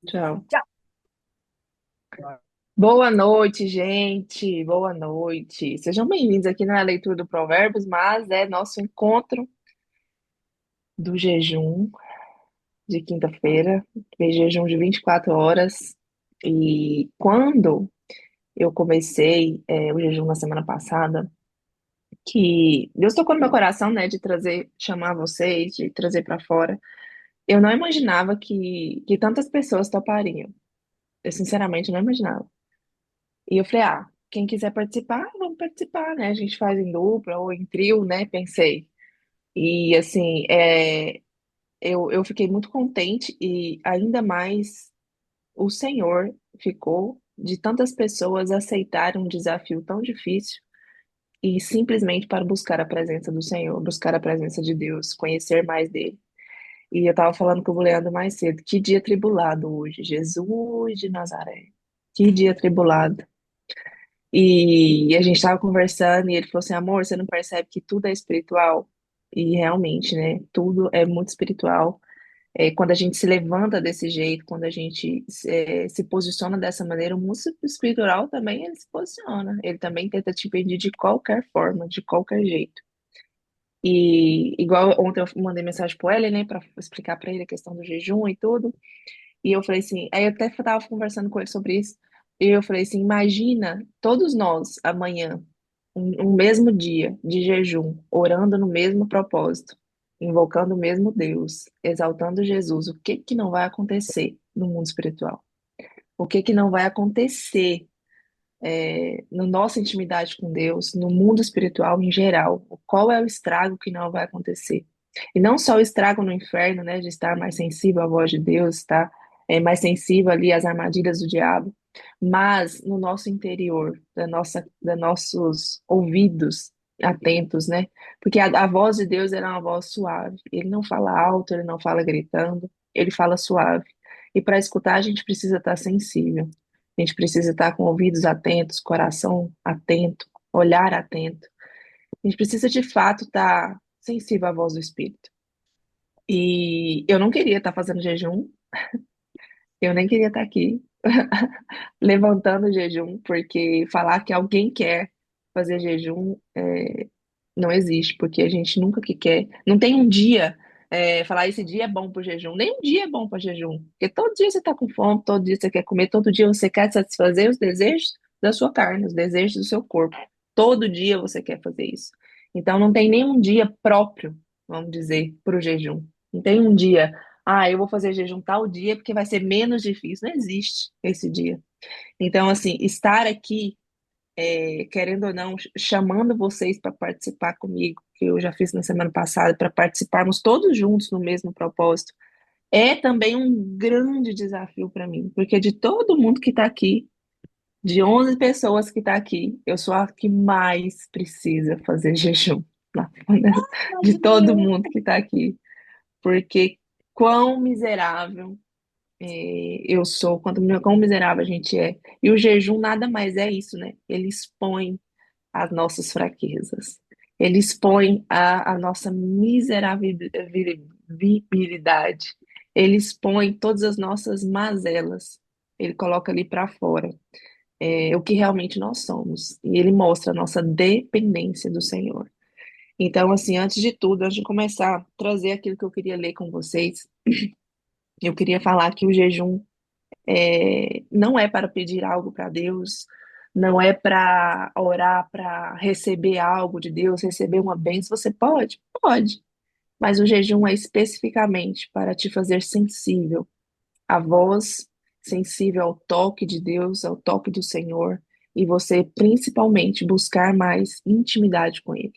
Tchau. Tchau. Boa noite, gente. Boa noite. Sejam bem-vindos aqui na leitura do Provérbios, mas é nosso encontro do jejum de quinta-feira, jejum de 24 horas. E quando eu comecei o jejum na semana passada, que Deus tocou no meu coração, né, de trazer, chamar vocês, de trazer para fora, eu não imaginava que tantas pessoas topariam. Eu sinceramente não imaginava. E eu falei, quem quiser participar, vamos participar, né? A gente faz em dupla ou em trio, né? Pensei. E assim, eu fiquei muito contente e ainda mais o Senhor ficou de tantas pessoas aceitarem um desafio tão difícil e simplesmente para buscar a presença do Senhor, buscar a presença de Deus, conhecer mais dele. E eu estava falando com o Leandro mais cedo, que dia tribulado hoje, Jesus de Nazaré. Que dia tribulado. E a gente estava conversando e ele falou assim, amor, você não percebe que tudo é espiritual? E realmente, né? Tudo é muito espiritual. Quando a gente se levanta desse jeito, quando a gente se posiciona dessa maneira, o mundo espiritual também ele se posiciona. Ele também tenta te impedir de qualquer forma, de qualquer jeito. E igual ontem eu mandei mensagem pro ele, né, para explicar para ele a questão do jejum e tudo. E eu falei assim, aí eu até estava conversando com ele sobre isso, e eu falei assim, imagina todos nós amanhã, um mesmo dia de jejum, orando no mesmo propósito, invocando o mesmo Deus, exaltando Jesus, o que que não vai acontecer no mundo espiritual? O que que não vai acontecer na nossa intimidade com Deus, no mundo espiritual em geral? Qual é o estrago que não vai acontecer? E não só o estrago no inferno, né, de estar mais sensível à voz de Deus, estar mais sensível ali às armadilhas do diabo, mas no nosso interior, da nossos ouvidos atentos, né? Porque a voz de Deus ela é uma voz suave. Ele não fala alto, ele não fala gritando, ele fala suave. E para escutar a gente precisa estar sensível. A gente precisa estar com ouvidos atentos, coração atento, olhar atento. A gente precisa de fato estar sensível à voz do Espírito. E eu não queria estar fazendo jejum, eu nem queria estar aqui levantando o jejum, porque falar que alguém quer fazer jejum não existe, porque a gente nunca que quer. Não tem um dia, falar esse dia é bom para o jejum, nem um dia é bom para jejum, porque todo dia você está com fome, todo dia você quer comer, todo dia você quer satisfazer os desejos da sua carne, os desejos do seu corpo. Todo dia você quer fazer isso. Então não tem nenhum dia próprio, vamos dizer, para o jejum. Não tem um dia, eu vou fazer jejum tal dia porque vai ser menos difícil. Não existe esse dia. Então, assim, estar aqui querendo ou não, chamando vocês para participar comigo, que eu já fiz na semana passada, para participarmos todos juntos no mesmo propósito, é também um grande desafio para mim, porque de todo mundo que está aqui, de 11 pessoas que está aqui, eu sou a que mais precisa fazer jejum, de todo mundo que está aqui, porque quão miserável eu sou, quão miserável a gente é. E o jejum nada mais é isso, né? Ele expõe as nossas fraquezas. Ele expõe a nossa miserabilidade. Ele expõe todas as nossas mazelas. Ele coloca ali para fora o que realmente nós somos. E ele mostra a nossa dependência do Senhor. Então, assim, antes de tudo, antes de começar a trazer aquilo que eu queria ler com vocês, eu queria falar que o jejum não é para pedir algo para Deus, não é para orar para receber algo de Deus, receber uma bênção. Você pode? Pode. Mas o jejum é especificamente para te fazer sensível à voz, sensível ao toque de Deus, ao toque do Senhor, e você principalmente buscar mais intimidade com Ele.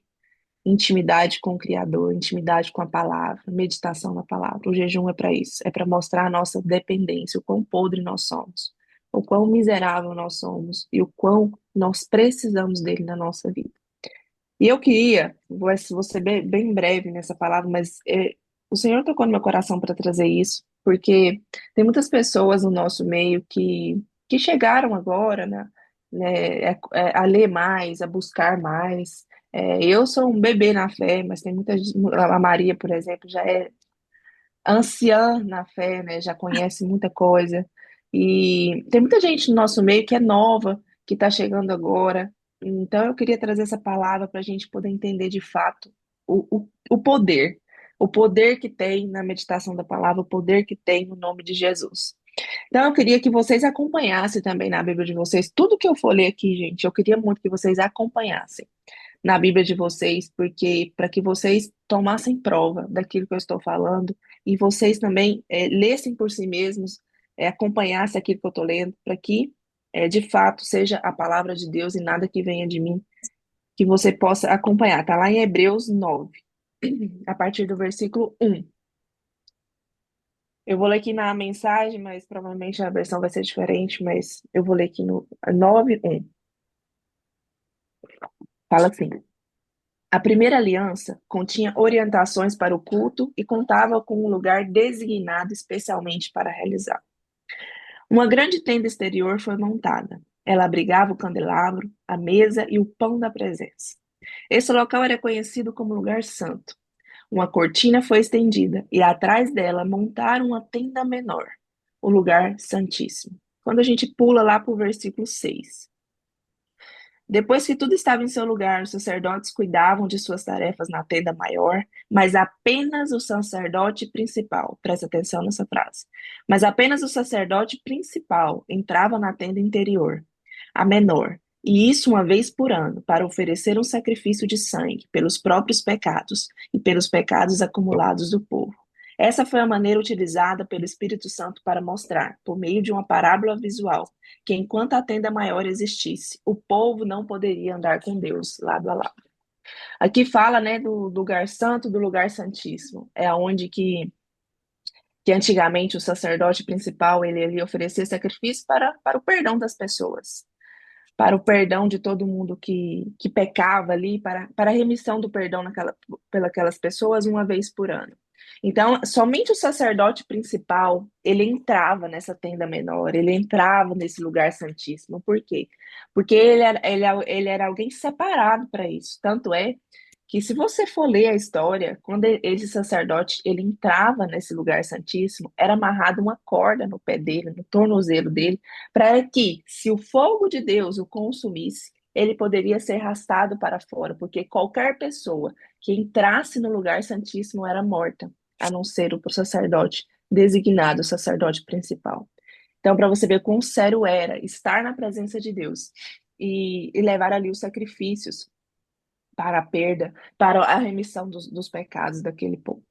Intimidade com o Criador, intimidade com a palavra, meditação na palavra. O jejum é para isso, é para mostrar a nossa dependência, o quão podre nós somos, o quão miserável nós somos e o quão nós precisamos dele na nossa vida. E eu queria, vou ser bem breve nessa palavra, mas o Senhor tocou no meu coração para trazer isso, porque tem muitas pessoas no nosso meio que chegaram agora, a ler mais, a buscar mais. Eu sou um bebê na fé, mas tem muita gente, a Maria, por exemplo, já é. anciã na fé, né? Já conhece muita coisa. E tem muita gente no nosso meio que é nova, que está chegando agora. Então, eu queria trazer essa palavra para a gente poder entender de fato o poder. O poder que tem na meditação da palavra, o poder que tem no nome de Jesus. Então, eu queria que vocês acompanhassem também na Bíblia de vocês. Tudo que eu for ler aqui, gente, eu queria muito que vocês acompanhassem na Bíblia de vocês, porque para que vocês tomassem prova daquilo que eu estou falando e vocês também lessem por si mesmos, acompanhassem aquilo que eu estou lendo, para que de fato seja a palavra de Deus e nada que venha de mim, que você possa acompanhar. Está lá em Hebreus 9, a partir do versículo 1. Eu vou ler aqui na mensagem, mas provavelmente a versão vai ser diferente, mas eu vou ler aqui no 9:1. Fala assim: a primeira aliança continha orientações para o culto e contava com um lugar designado especialmente para realizar. Uma grande tenda exterior foi montada. Ela abrigava o candelabro, a mesa e o pão da presença. Esse local era conhecido como lugar santo. Uma cortina foi estendida e atrás dela montaram uma tenda menor, o lugar santíssimo. Quando a gente pula lá para o versículo 6. Depois que tudo estava em seu lugar, os sacerdotes cuidavam de suas tarefas na tenda maior, mas apenas o sacerdote principal, presta atenção nessa frase, mas apenas o sacerdote principal entrava na tenda interior, a menor, e isso uma vez por ano, para oferecer um sacrifício de sangue pelos próprios pecados e pelos pecados acumulados do povo. Essa foi a maneira utilizada pelo Espírito Santo para mostrar, por meio de uma parábola visual, que enquanto a tenda maior existisse, o povo não poderia andar com Deus lado a lado. Aqui fala, né, do lugar santo, do lugar santíssimo. É onde que antigamente o sacerdote principal ele oferecia sacrifício para o perdão das pessoas, para o perdão de todo mundo que pecava ali, para a remissão do perdão pelas pessoas uma vez por ano. Então, somente o sacerdote principal, ele entrava nessa tenda menor, ele entrava nesse lugar santíssimo. Por quê? Porque ele era alguém separado para isso. Tanto é que se você for ler a história, quando esse sacerdote ele entrava nesse lugar santíssimo, era amarrada uma corda no pé dele, no tornozelo dele, para que, se o fogo de Deus o consumisse, ele poderia ser arrastado para fora, porque qualquer pessoa que entrasse no lugar santíssimo era morta, a não ser o sacerdote designado, o sacerdote principal. Então, para você ver quão sério era estar na presença de Deus e levar ali os sacrifícios para a perda, para a remissão dos pecados daquele povo.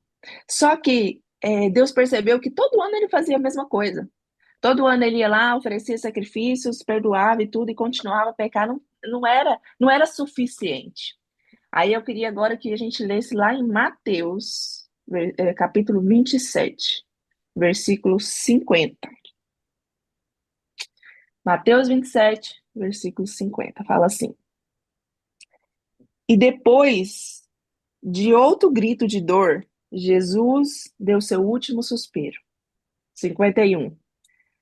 Só que Deus percebeu que todo ano ele fazia a mesma coisa. Todo ano ele ia lá, oferecia sacrifícios, perdoava e tudo, e continuava a pecar. Não era suficiente. Aí eu queria agora que a gente lesse lá em Mateus, capítulo 27, versículo 50. Mateus 27, versículo 50. Fala assim: e depois de outro grito de dor, Jesus deu seu último suspiro. 51.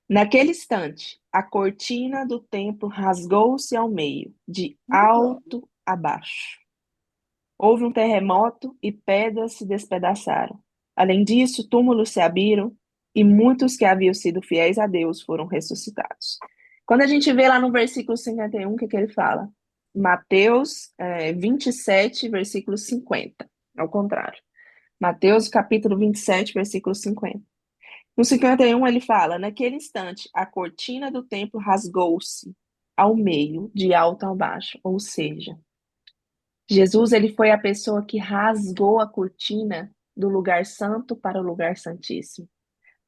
Naquele instante, a cortina do templo rasgou-se ao meio, de alto a baixo. Houve um terremoto e pedras se despedaçaram. Além disso, túmulos se abriram e muitos que haviam sido fiéis a Deus foram ressuscitados. Quando a gente vê lá no versículo 51, o que ele fala? Mateus 27, versículo 50. Ao contrário. Mateus capítulo 27, versículo 50. No 51 ele fala: naquele instante, a cortina do templo rasgou-se ao meio, de alto a baixo. Ou seja, Jesus ele foi a pessoa que rasgou a cortina do lugar santo para o lugar santíssimo.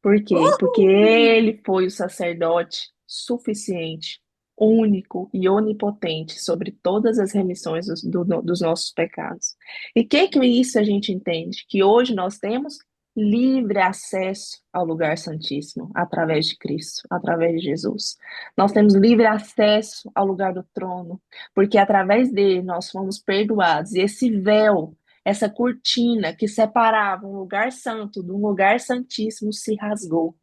Por quê? Porque ele foi o sacerdote suficiente, único e onipotente sobre todas as remissões dos nossos pecados. E que isso a gente entende? Que hoje nós temos livre acesso ao lugar santíssimo através de Cristo, através de Jesus. Nós temos livre acesso ao lugar do trono, porque através dele nós fomos perdoados. E esse véu, essa cortina que separava um lugar santo de um lugar santíssimo se rasgou.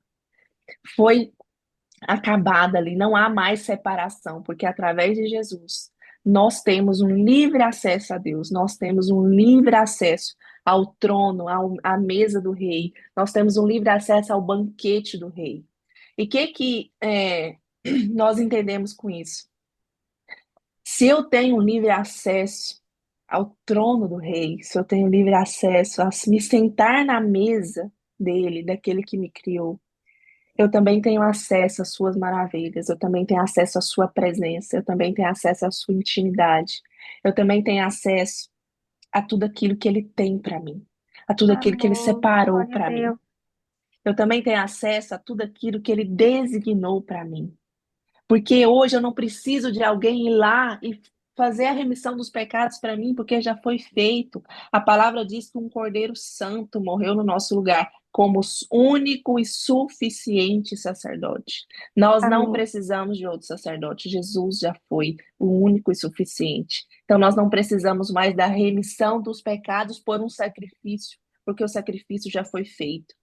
Foi acabada ali, não há mais separação, porque através de Jesus nós temos um livre acesso a Deus, nós temos um livre acesso ao trono, à mesa do rei. Nós temos um livre acesso ao banquete do rei. E o que nós entendemos com isso? Se eu tenho livre acesso ao trono do rei, se eu tenho livre acesso a me sentar na mesa dele, daquele que me criou, eu também tenho acesso às suas maravilhas, eu também tenho acesso à sua presença, eu também tenho acesso à sua intimidade, eu também tenho acesso a tudo aquilo que ele tem para mim, a tudo aquilo que ele Amém. separou Glória a para mim. Deus. Eu também tenho acesso a tudo aquilo que ele designou para mim. Porque hoje eu não preciso de alguém ir lá e fazer a remissão dos pecados para mim, porque já foi feito. A palavra diz que um Cordeiro Santo morreu no nosso lugar, como único e suficiente sacerdote. Nós não Amém. precisamos de outro sacerdote. Jesus já foi o único e suficiente. Então nós não precisamos mais da remissão dos pecados por um sacrifício, porque o sacrifício já foi feito.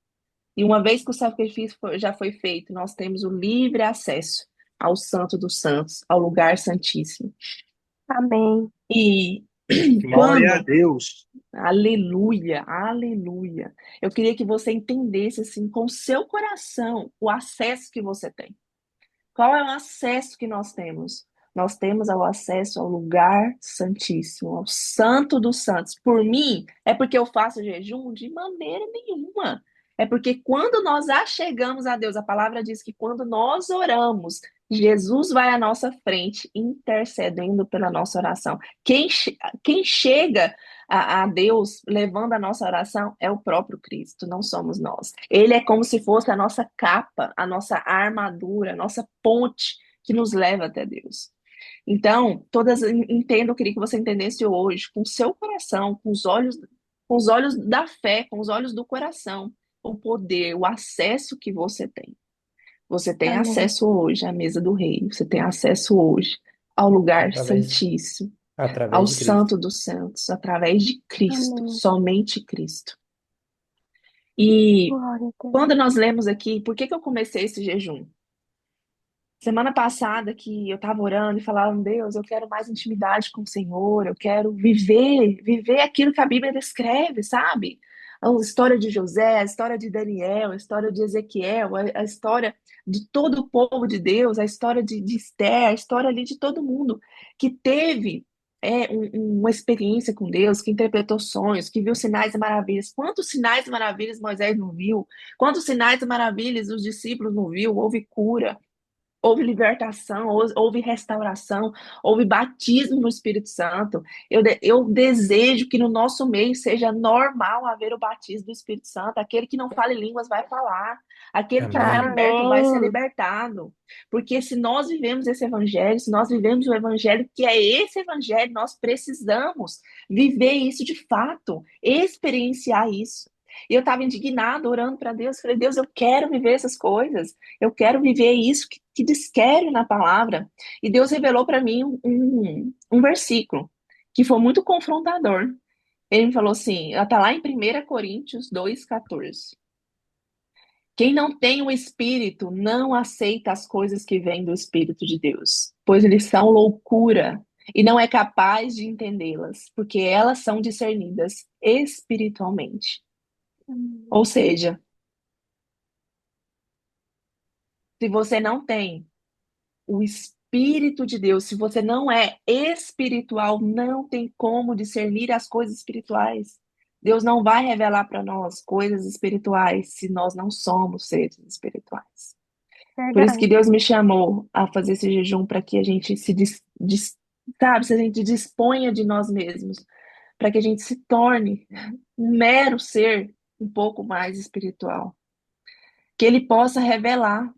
E uma vez que o sacrifício já foi feito, nós temos o livre acesso ao Santo dos Santos, ao lugar santíssimo. Amém. E Glória a quando, Deus. aleluia, aleluia, eu queria que você entendesse assim com o seu coração o acesso que você tem. Qual é o acesso que nós temos? Nós temos o acesso ao lugar santíssimo, ao Santo dos Santos. Por mim, é porque eu faço jejum? De maneira nenhuma. É porque quando nós achegamos a Deus, a palavra diz que quando nós oramos, Jesus vai à nossa frente, intercedendo pela nossa oração. Quem chega a Deus levando a nossa oração é o próprio Cristo, não somos nós. Ele é como se fosse a nossa capa, a nossa armadura, a nossa ponte que nos leva até Deus. Então, entendo, eu queria que você entendesse hoje, com o seu coração, com os olhos da fé, com os olhos do coração, o poder, o acesso que você tem. Você tem Amém. acesso hoje à mesa do rei, você tem acesso hoje ao lugar através, santíssimo, ao através de Cristo. Santo dos Santos, através de Cristo, Amém. somente Cristo. E Glória a Deus. quando nós lemos aqui, por que que eu comecei esse jejum? Semana passada que eu estava orando e falando, Deus, eu quero mais intimidade com o Senhor, eu quero viver aquilo que a Bíblia descreve, sabe? A história de José, a história de Daniel, a história de Ezequiel, a história de todo o povo de Deus, a história de Esther, a história ali de todo mundo que teve uma experiência com Deus, que interpretou sonhos, que viu sinais e maravilhas. Quantos sinais e maravilhas Moisés não viu? Quantos sinais e maravilhas os discípulos não viu? Houve cura. Houve libertação, houve restauração, houve batismo no Espírito Santo. Eu desejo que no nosso meio seja normal haver o batismo do Espírito Santo. Aquele que não fala em línguas vai falar. Aquele que não é Amém. liberto vai ser Amém. libertado. Porque se nós vivemos esse evangelho, se nós vivemos o evangelho que é esse evangelho, nós precisamos viver isso de fato, experienciar isso. E eu estava indignada, orando para Deus. Falei, Deus, eu quero viver essas coisas. Eu quero viver isso que descreve na palavra. E Deus revelou para mim um versículo que foi muito confrontador. Ele me falou assim, está lá em 1 Coríntios 2,14. Quem não tem o Espírito não aceita as coisas que vêm do Espírito de Deus, pois eles são loucura e não é capaz de entendê-las, porque elas são discernidas espiritualmente. Ou seja, se você não tem o Espírito de Deus, se você não é espiritual, não tem como discernir as coisas espirituais. Deus não vai revelar para nós coisas espirituais se nós não somos seres espirituais. Por isso que Verdade. Deus me chamou a fazer esse jejum para que a gente sabe, se a gente disponha de nós mesmos, para que a gente se torne um mero ser um pouco mais espiritual. Que Ele possa revelar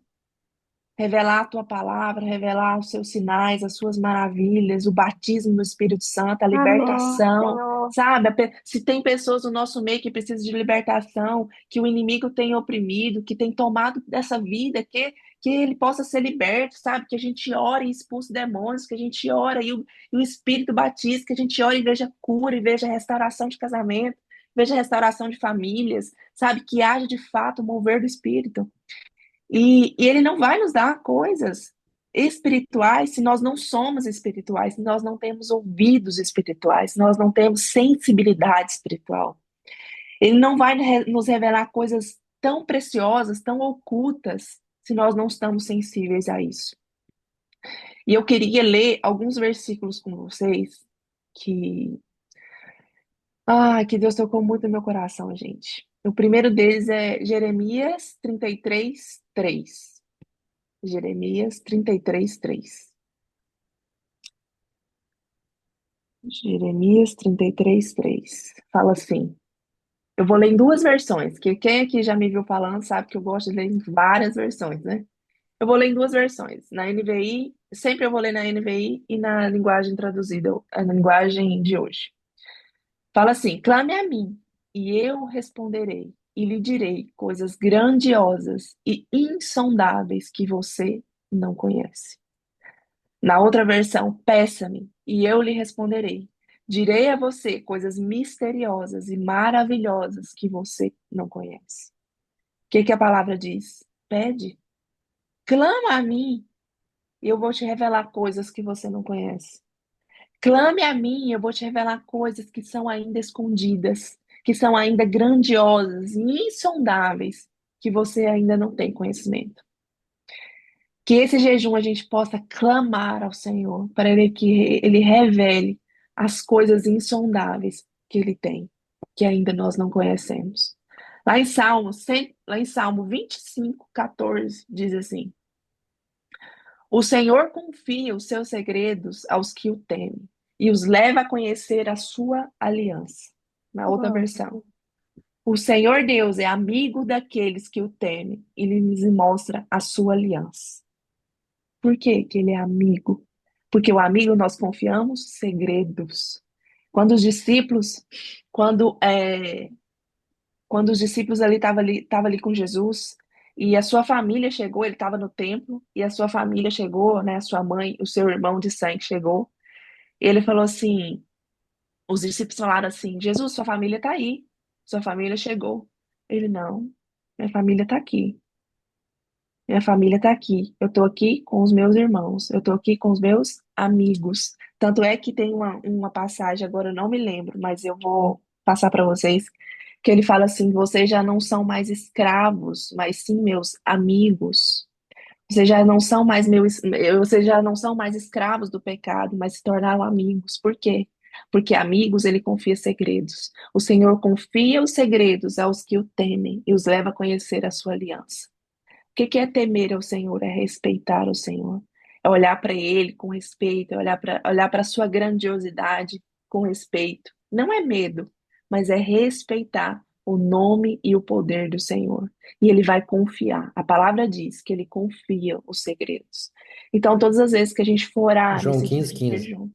a tua palavra, revelar os seus sinais, as suas maravilhas, o batismo do Espírito Santo, a Amém, libertação, Senhor. sabe? Se tem pessoas no nosso meio que precisam de libertação, que o inimigo tem oprimido, que tem tomado dessa vida, que ele possa ser liberto, sabe? Que a gente ore e expulse demônios, que a gente ora e o Espírito batize, que a gente ore e veja cura, e veja restauração de casamento, veja restauração de famílias, sabe? Que haja de fato o mover do Espírito. E ele não vai nos dar coisas espirituais se nós não somos espirituais, se nós não temos ouvidos espirituais, se nós não temos sensibilidade espiritual. Ele não vai nos revelar coisas tão preciosas, tão ocultas, se nós não estamos sensíveis a isso. E eu queria ler alguns versículos com vocês que, que Deus tocou muito no meu coração, gente. O primeiro deles é Jeremias 33, 3. Jeremias 33, 3. Jeremias 33, 3. Fala assim. Eu vou ler em duas versões, que quem aqui já me viu falando sabe que eu gosto de ler em várias versões, né? Eu vou ler em duas versões. Na NVI, sempre eu vou ler na NVI e na linguagem traduzida, na linguagem de hoje. Fala assim: clame a mim, e eu responderei, e lhe direi coisas grandiosas e insondáveis que você não conhece. Na outra versão, peça-me, e eu lhe responderei. Direi a você coisas misteriosas e maravilhosas que você não conhece. O que que a palavra diz? Pede, clama a mim, e eu vou te revelar coisas que você não conhece. Clame a mim, e eu vou te revelar coisas que são ainda escondidas, que são ainda grandiosas e insondáveis, que você ainda não tem conhecimento. Que esse jejum a gente possa clamar ao Senhor para que Ele revele as coisas insondáveis que Ele tem, que ainda nós não conhecemos. Lá em Salmo 25, 14, diz assim: o Senhor confia os seus segredos aos que o temem e os leva a conhecer a sua aliança. Na outra Uau. versão, o Senhor Deus é amigo daqueles que o temem e lhes mostra a sua aliança. Por que que ele é amigo? Porque o amigo nós confiamos segredos. Quando os discípulos, quando quando os discípulos ali com Jesus e a sua família chegou, ele estava no templo e a sua família chegou, né, a sua mãe, o seu irmão de sangue chegou. Ele falou assim, os discípulos falaram assim: Jesus, sua família está aí, sua família chegou. Ele não, minha família está aqui. Minha família está aqui. Eu estou aqui com os meus irmãos. Eu estou aqui com os meus amigos. Tanto é que tem uma passagem, agora eu não me lembro, mas eu vou passar para vocês, que ele fala assim: vocês já não são mais escravos, mas sim meus amigos. Vocês já não são mais vocês já não são mais escravos do pecado, mas se tornaram amigos. Por quê? Porque amigos, ele confia segredos. O Senhor confia os segredos aos que o temem e os leva a conhecer a sua aliança. O que é temer ao Senhor? É respeitar o Senhor. É olhar para Ele com respeito, é olhar para a sua grandiosidade com respeito. Não é medo, mas é respeitar o nome e o poder do Senhor. E Ele vai confiar. A palavra diz que Ele confia os segredos. Então, todas as vezes que a gente for orar João nesse dia 15, de 15. jejum.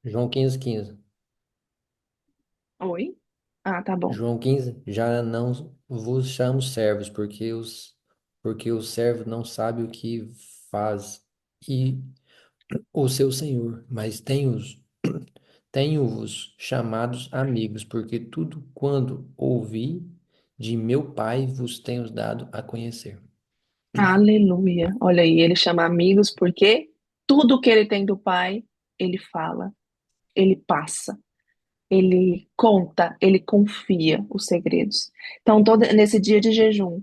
João 15, 15. Oi? Ah, tá bom. João 15. Já não vos chamo servos, porque o servo não sabe o que faz e o seu senhor, mas tenho-vos chamados amigos, porque tudo quando ouvi de meu Pai vos tenho dado a conhecer. Aleluia. Olha aí, ele chama amigos porque tudo que ele tem do Pai, ele fala, ele passa. Ele conta, ele confia os segredos. Então, nesse dia de jejum,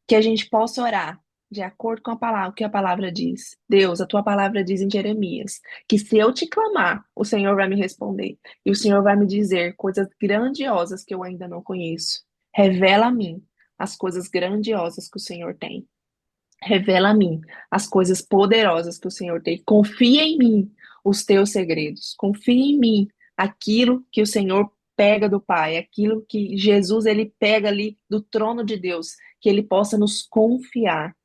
que a gente possa orar de acordo com a palavra, o que a palavra diz. Deus, a tua palavra diz em Jeremias, que se eu te clamar, o Senhor vai me responder. E o Senhor vai me dizer coisas grandiosas que eu ainda não conheço. Revela a mim as coisas grandiosas que o Senhor tem. Revela a mim as coisas poderosas que o Senhor tem. Confia em mim os teus segredos. Confia em mim aquilo que o Senhor pega do Pai, aquilo que Jesus ele pega ali do trono de Deus, que ele possa nos confiar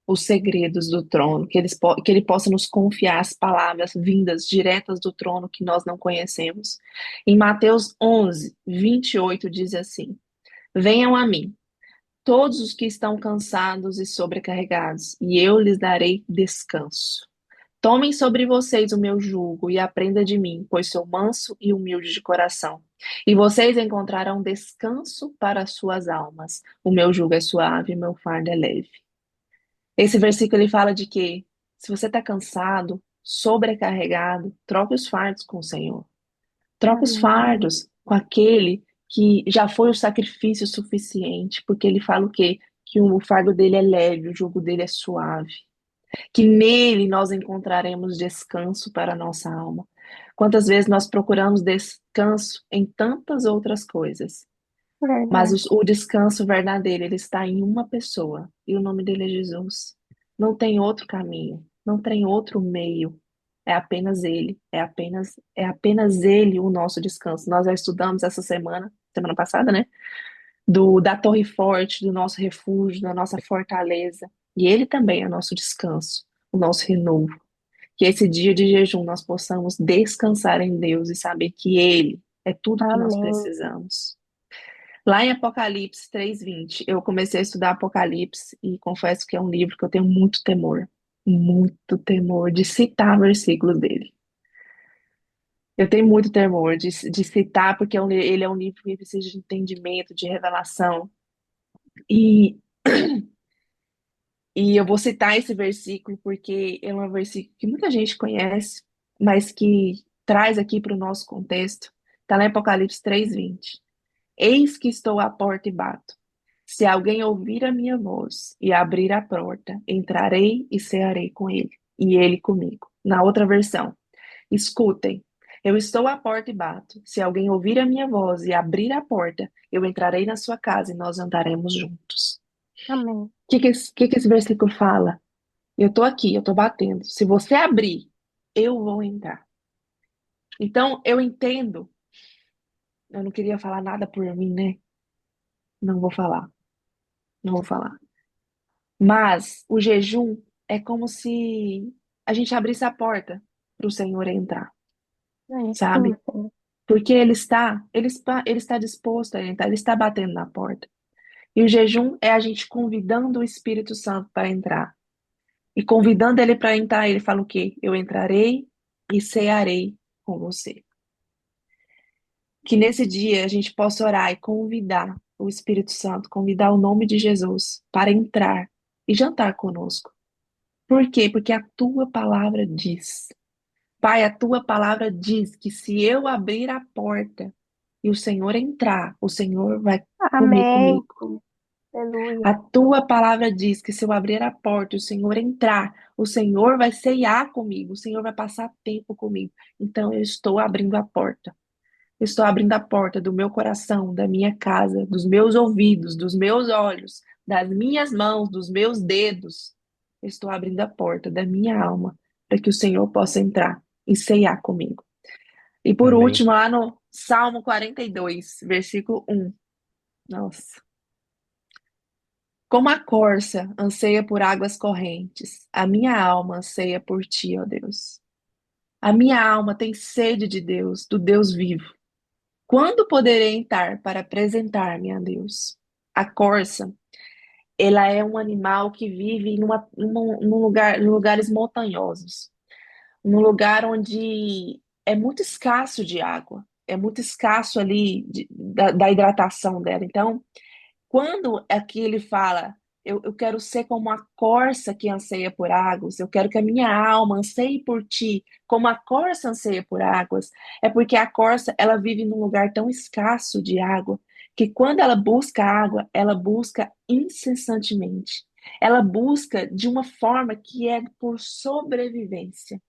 os segredos do trono, que ele possa nos confiar as palavras vindas diretas do trono que nós não conhecemos. Em Mateus 11, 28 diz assim: venham a mim todos os que estão cansados e sobrecarregados, e eu lhes darei descanso. Tomem sobre vocês o meu jugo e aprenda de mim, pois sou manso e humilde de coração. E vocês encontrarão descanso para as suas almas. O meu jugo é suave e meu fardo é leve. Esse versículo ele fala de que se você está cansado, sobrecarregado, troque os fardos com o Senhor. Troque os Amém. fardos com aquele que já foi o sacrifício suficiente, porque ele fala o quê? Que o fardo dele é leve, o jugo dele é suave, que nele nós encontraremos descanso para a nossa alma. Quantas vezes nós procuramos descanso em tantas outras coisas, mas Verdade. o descanso verdadeiro, ele está em uma pessoa, e o nome dele é Jesus. Não tem outro caminho, não tem outro meio. É apenas ele, é apenas ele o nosso descanso. Nós já estudamos essa semana passada, né? Da torre forte, do nosso refúgio, da nossa fortaleza. E ele também é nosso descanso, o nosso renovo. Que esse dia de jejum nós possamos descansar em Deus e saber que ele é tudo que nós Amém. precisamos. Lá em Apocalipse 3:20, eu comecei a estudar Apocalipse e confesso que é um livro que eu tenho muito temor de citar versículos dele. Eu tenho muito temor de citar, porque ele é um livro que precisa de entendimento, de revelação. E, e eu vou citar esse versículo porque é um versículo que muita gente conhece, mas que traz aqui para o nosso contexto. Está lá em Apocalipse 3:20. Eis que estou à porta e bato. Se alguém ouvir a minha voz e abrir a porta, entrarei e cearei com ele, e ele comigo. Na outra versão, escutem, eu estou à porta e bato. Se alguém ouvir a minha voz e abrir a porta, eu entrarei na sua casa e nós andaremos juntos. Amém. O que esse versículo fala? Eu estou aqui, eu estou batendo. Se você abrir, eu vou entrar. Então, eu entendo. Eu não queria falar nada por mim, né? Não vou falar, não vou falar. Mas o jejum é como se a gente abrisse a porta para o Senhor entrar, É, sim, sabe? sim. Porque ele está disposto a entrar, ele está batendo na porta. E o jejum é a gente convidando o Espírito Santo para entrar. E convidando ele para entrar, ele fala o quê? Eu entrarei e cearei com você. Que nesse dia a gente possa orar e convidar o Espírito Santo, convidar o nome de Jesus para entrar e jantar conosco. Por quê? Porque a tua palavra diz. Pai, a tua palavra diz que se eu abrir a porta e o Senhor entrar, o Senhor vai comer Amém. comigo. Aleluia. A tua palavra diz que se eu abrir a porta e o Senhor entrar, o Senhor vai ceiar comigo, o Senhor vai passar tempo comigo. Então eu estou abrindo a porta. Eu estou abrindo a porta do meu coração, da minha casa, dos meus ouvidos, dos meus olhos, das minhas mãos, dos meus dedos. Eu estou abrindo a porta da minha alma para que o Senhor possa entrar e ceiar comigo. E por Amém. último, lá no Salmo 42, versículo 1. Nossa. Como a corça anseia por águas correntes, a minha alma anseia por ti, ó Deus. A minha alma tem sede de Deus, do Deus vivo. Quando poderei entrar para apresentar-me a Deus? A corça, ela é um animal que vive num lugares montanhosos, num lugar onde é muito escasso de água, é muito escasso ali da hidratação dela. Então, quando aqui ele fala, eu quero ser como a corça que anseia por águas, eu quero que a minha alma anseie por ti, como a corça anseia por águas, é porque a corça, ela vive num lugar tão escasso de água, que quando ela busca água, ela busca incessantemente. Ela busca de uma forma que é por sobrevivência.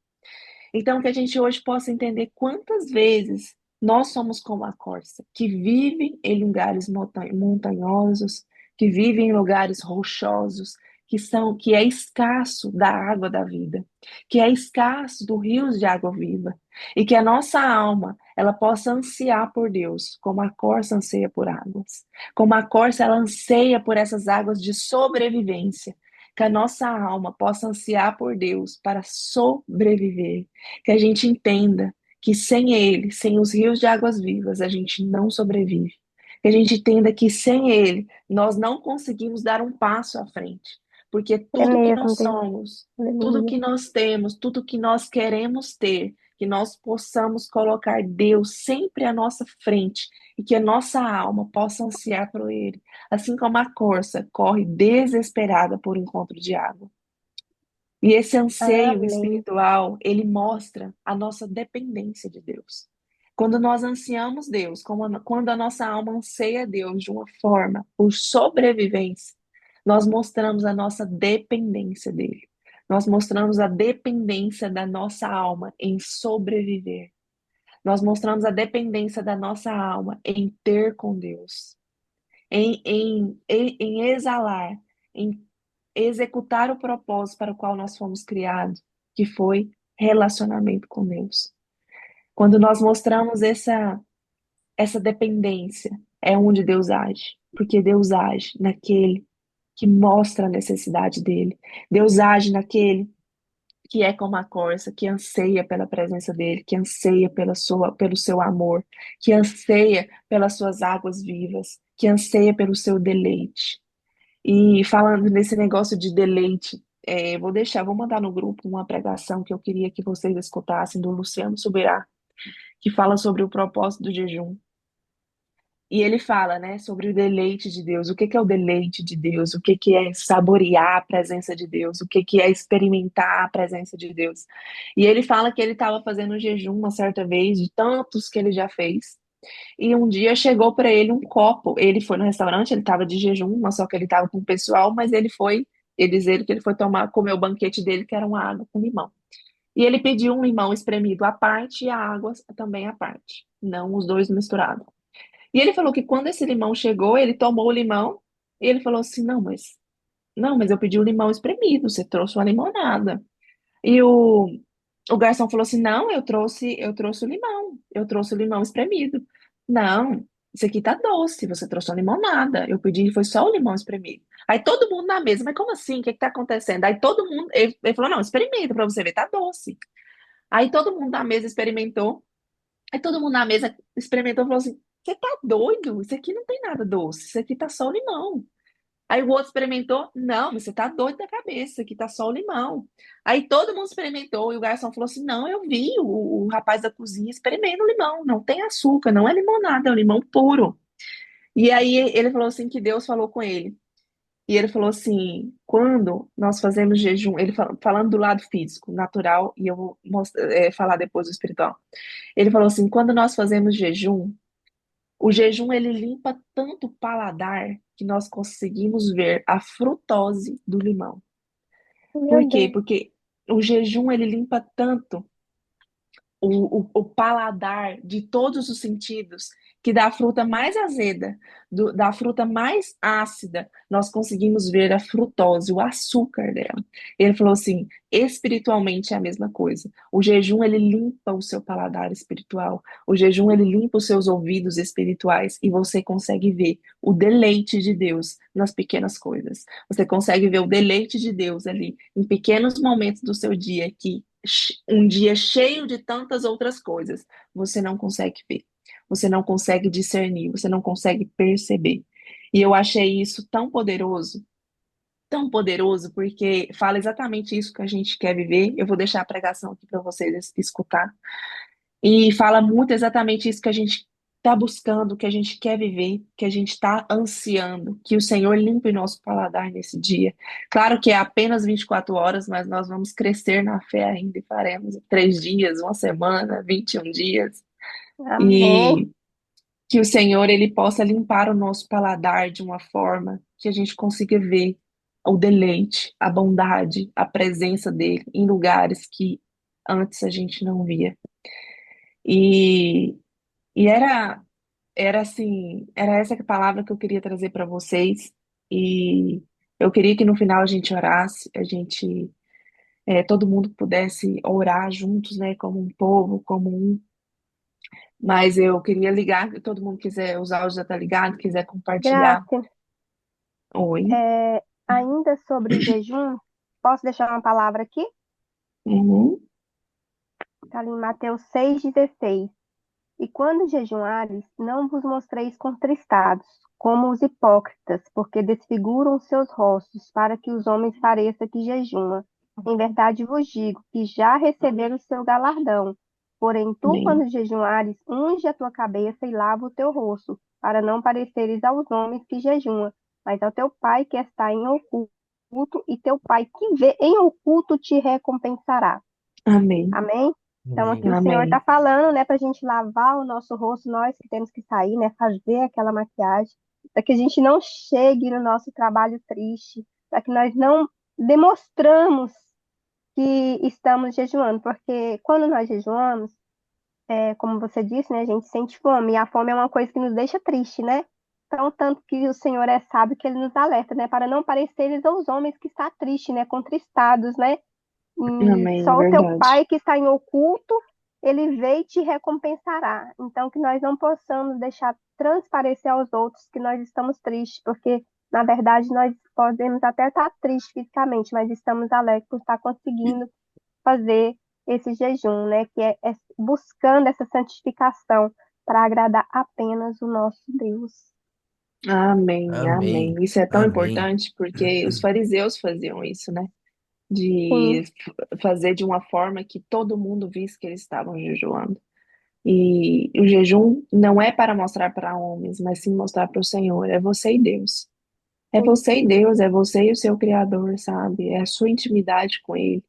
Então, que a gente hoje possa entender quantas vezes nós somos como a corça, que vive em lugares montanhosos, que vive em lugares rochosos, que é escasso da água da vida, que é escasso do rios de água viva, e que a nossa alma ela possa ansiar por Deus, como a corça anseia por águas, como a corça ela anseia por essas águas de sobrevivência, que a nossa alma possa ansiar por Deus para sobreviver, que a gente entenda que sem Ele, sem os rios de águas vivas, a gente não sobrevive. Que a gente entenda que sem Ele, nós não conseguimos dar um passo à frente. Porque É tudo que mesmo, nós Deus. somos, tudo Aleluia. que nós temos, tudo que nós queremos ter, que nós possamos colocar Deus sempre à nossa frente e que a nossa alma possa ansiar por Ele, assim como a corça corre desesperada por encontro de água. E esse anseio Amém. espiritual, ele mostra a nossa dependência de Deus. Quando nós ansiamos Deus, quando a nossa alma anseia Deus de uma forma por sobrevivência, nós mostramos a nossa dependência dele. Nós mostramos a dependência da nossa alma em sobreviver. Nós mostramos a dependência da nossa alma em ter com Deus, em exalar, em executar o propósito para o qual nós fomos criados, que foi relacionamento com Deus. Quando nós mostramos essa dependência, é onde Deus age, porque Deus age naquele que mostra a necessidade dele. Deus age naquele que é como a corça, que anseia pela presença dele, que anseia pelo seu amor, que anseia pelas suas águas vivas, que anseia pelo seu deleite. E falando nesse negócio de deleite, vou mandar no grupo uma pregação que eu queria que vocês escutassem do Luciano Subirá, que fala sobre o propósito do jejum. E ele fala, né, sobre o deleite de Deus. O que que é o deleite de Deus? O que que é saborear a presença de Deus? O que que é experimentar a presença de Deus? E ele fala que ele estava fazendo um jejum uma certa vez, de tantos que ele já fez. E um dia chegou para ele um copo. Ele foi no restaurante, ele estava de jejum, mas só que ele estava com o pessoal, mas eles ele que ele foi comer o banquete dele, que era uma água com limão. E ele pediu um limão espremido à parte e a água também à parte, não os dois misturados. E ele falou que quando esse limão chegou, ele tomou o limão e ele falou assim: não, mas eu pedi o limão espremido, você trouxe uma limonada. E o garçom falou assim: não, eu trouxe o limão, eu trouxe o limão espremido. Não, isso aqui tá doce, você trouxe uma limonada. Eu pedi, foi só o limão espremido. Aí todo mundo na mesa, mas como assim? O que que tá acontecendo? Aí todo mundo, ele falou: não, experimenta pra você ver, tá doce. Aí todo mundo na mesa experimentou. Aí todo mundo na mesa experimentou e falou assim: você tá doido? Isso aqui não tem nada doce, isso aqui tá só o limão. Aí o outro experimentou: não, mas você tá doido da cabeça, isso aqui tá só o limão. Aí todo mundo experimentou e o garçom falou assim: não, eu vi o rapaz da cozinha experimenta o limão, não tem açúcar, não é limonada, é o limão puro. E aí ele falou assim que Deus falou com ele. E ele falou assim: quando nós fazemos jejum, ele falando do lado físico, natural, e eu vou falar depois do espiritual. Ele falou assim: quando nós fazemos jejum, o jejum ele limpa tanto o paladar que nós conseguimos ver a frutose do limão. Por Meu quê? Deus. Porque o jejum ele limpa tanto o paladar de todos os sentidos, que da fruta mais azeda, da fruta mais ácida, nós conseguimos ver a frutose, o açúcar dela. Ele falou assim, espiritualmente é a mesma coisa. O jejum, ele limpa o seu paladar espiritual. O jejum, ele limpa os seus ouvidos espirituais e você consegue ver o deleite de Deus nas pequenas coisas. Você consegue ver o deleite de Deus ali, em pequenos momentos do seu dia que um dia cheio de tantas outras coisas, você não consegue ver, você não consegue discernir, você não consegue perceber. E eu achei isso tão poderoso, porque fala exatamente isso que a gente quer viver. Eu vou deixar a pregação aqui para vocês escutar. E fala muito exatamente isso que a gente está buscando, que a gente quer viver, que a gente está ansiando, que o Senhor limpe nosso paladar nesse dia. Claro que é apenas 24 horas, mas nós vamos crescer na fé ainda e faremos 3 dias, uma semana, 21 dias. Amém. E que o Senhor ele possa limpar o nosso paladar de uma forma que a gente consiga ver o deleite, a bondade, a presença dele em lugares que antes a gente não via. E, e era assim, era essa palavra que eu queria trazer para vocês. E eu queria que no final a gente orasse, todo mundo pudesse orar juntos, né, como um povo, como um. Mas eu queria ligar, se todo mundo quiser, os áudios já tá ligado, quiser compartilhar. Graça, Oi. ainda sobre jejum, posso deixar uma palavra aqui? Uhum. Está ali em Mateus 6,16. E quando jejuares, não vos mostreis contristados, como os hipócritas, porque desfiguram os seus rostos, para que os homens pareça que jejuma. Em verdade vos digo que já receberam o seu galardão. Porém, tu, Amém. quando jejuares, unge a tua cabeça e lava o teu rosto, para não pareceres aos homens que jejuma, mas ao teu pai que está em oculto, e teu pai que vê em oculto te recompensará. Amém. Amém? Então, Amém. aqui o Senhor está Amém. falando, né, para a gente lavar o nosso rosto, nós que temos que sair, né, fazer aquela maquiagem, para que a gente não chegue no nosso trabalho triste, para que nós não demonstramos que estamos jejuando, porque quando nós jejuamos, como você disse, né, a gente sente fome, e a fome é uma coisa que nos deixa triste, né? Então, tanto que o Senhor é sábio que ele nos alerta, né, para não parecer aos homens que está triste, né, contristados, né? E Amém, é só o teu verdade. pai que está em oculto, ele vê e te recompensará. Então, que nós não possamos deixar transparecer aos outros que nós estamos tristes, porque, na verdade, nós podemos até estar tristes fisicamente, mas estamos alegres por estar conseguindo fazer esse jejum, né? Que é buscando essa santificação para agradar apenas o nosso Deus. Amém, amém. Amém. Isso é tão Amém. importante porque os fariseus faziam isso, né? De Sim, fazer de uma forma que todo mundo visse que eles estavam jejuando. E o jejum não é para mostrar para homens, mas sim mostrar para o Senhor. É você e Deus. É sim, você e Deus, é você e o seu Criador, sabe? É a sua intimidade com Ele.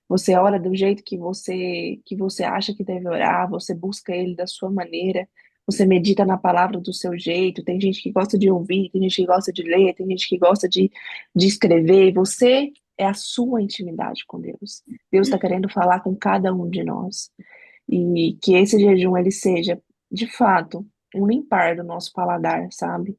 Você ora do jeito que você acha que deve orar, você busca Ele da sua maneira, você medita na palavra do seu jeito. Tem gente que gosta de ouvir, tem gente que gosta de ler, tem gente que gosta de escrever. Você é a sua intimidade com Deus. Deus está querendo falar com cada um de nós. E que esse jejum ele seja, de fato, um limpar do nosso paladar, sabe?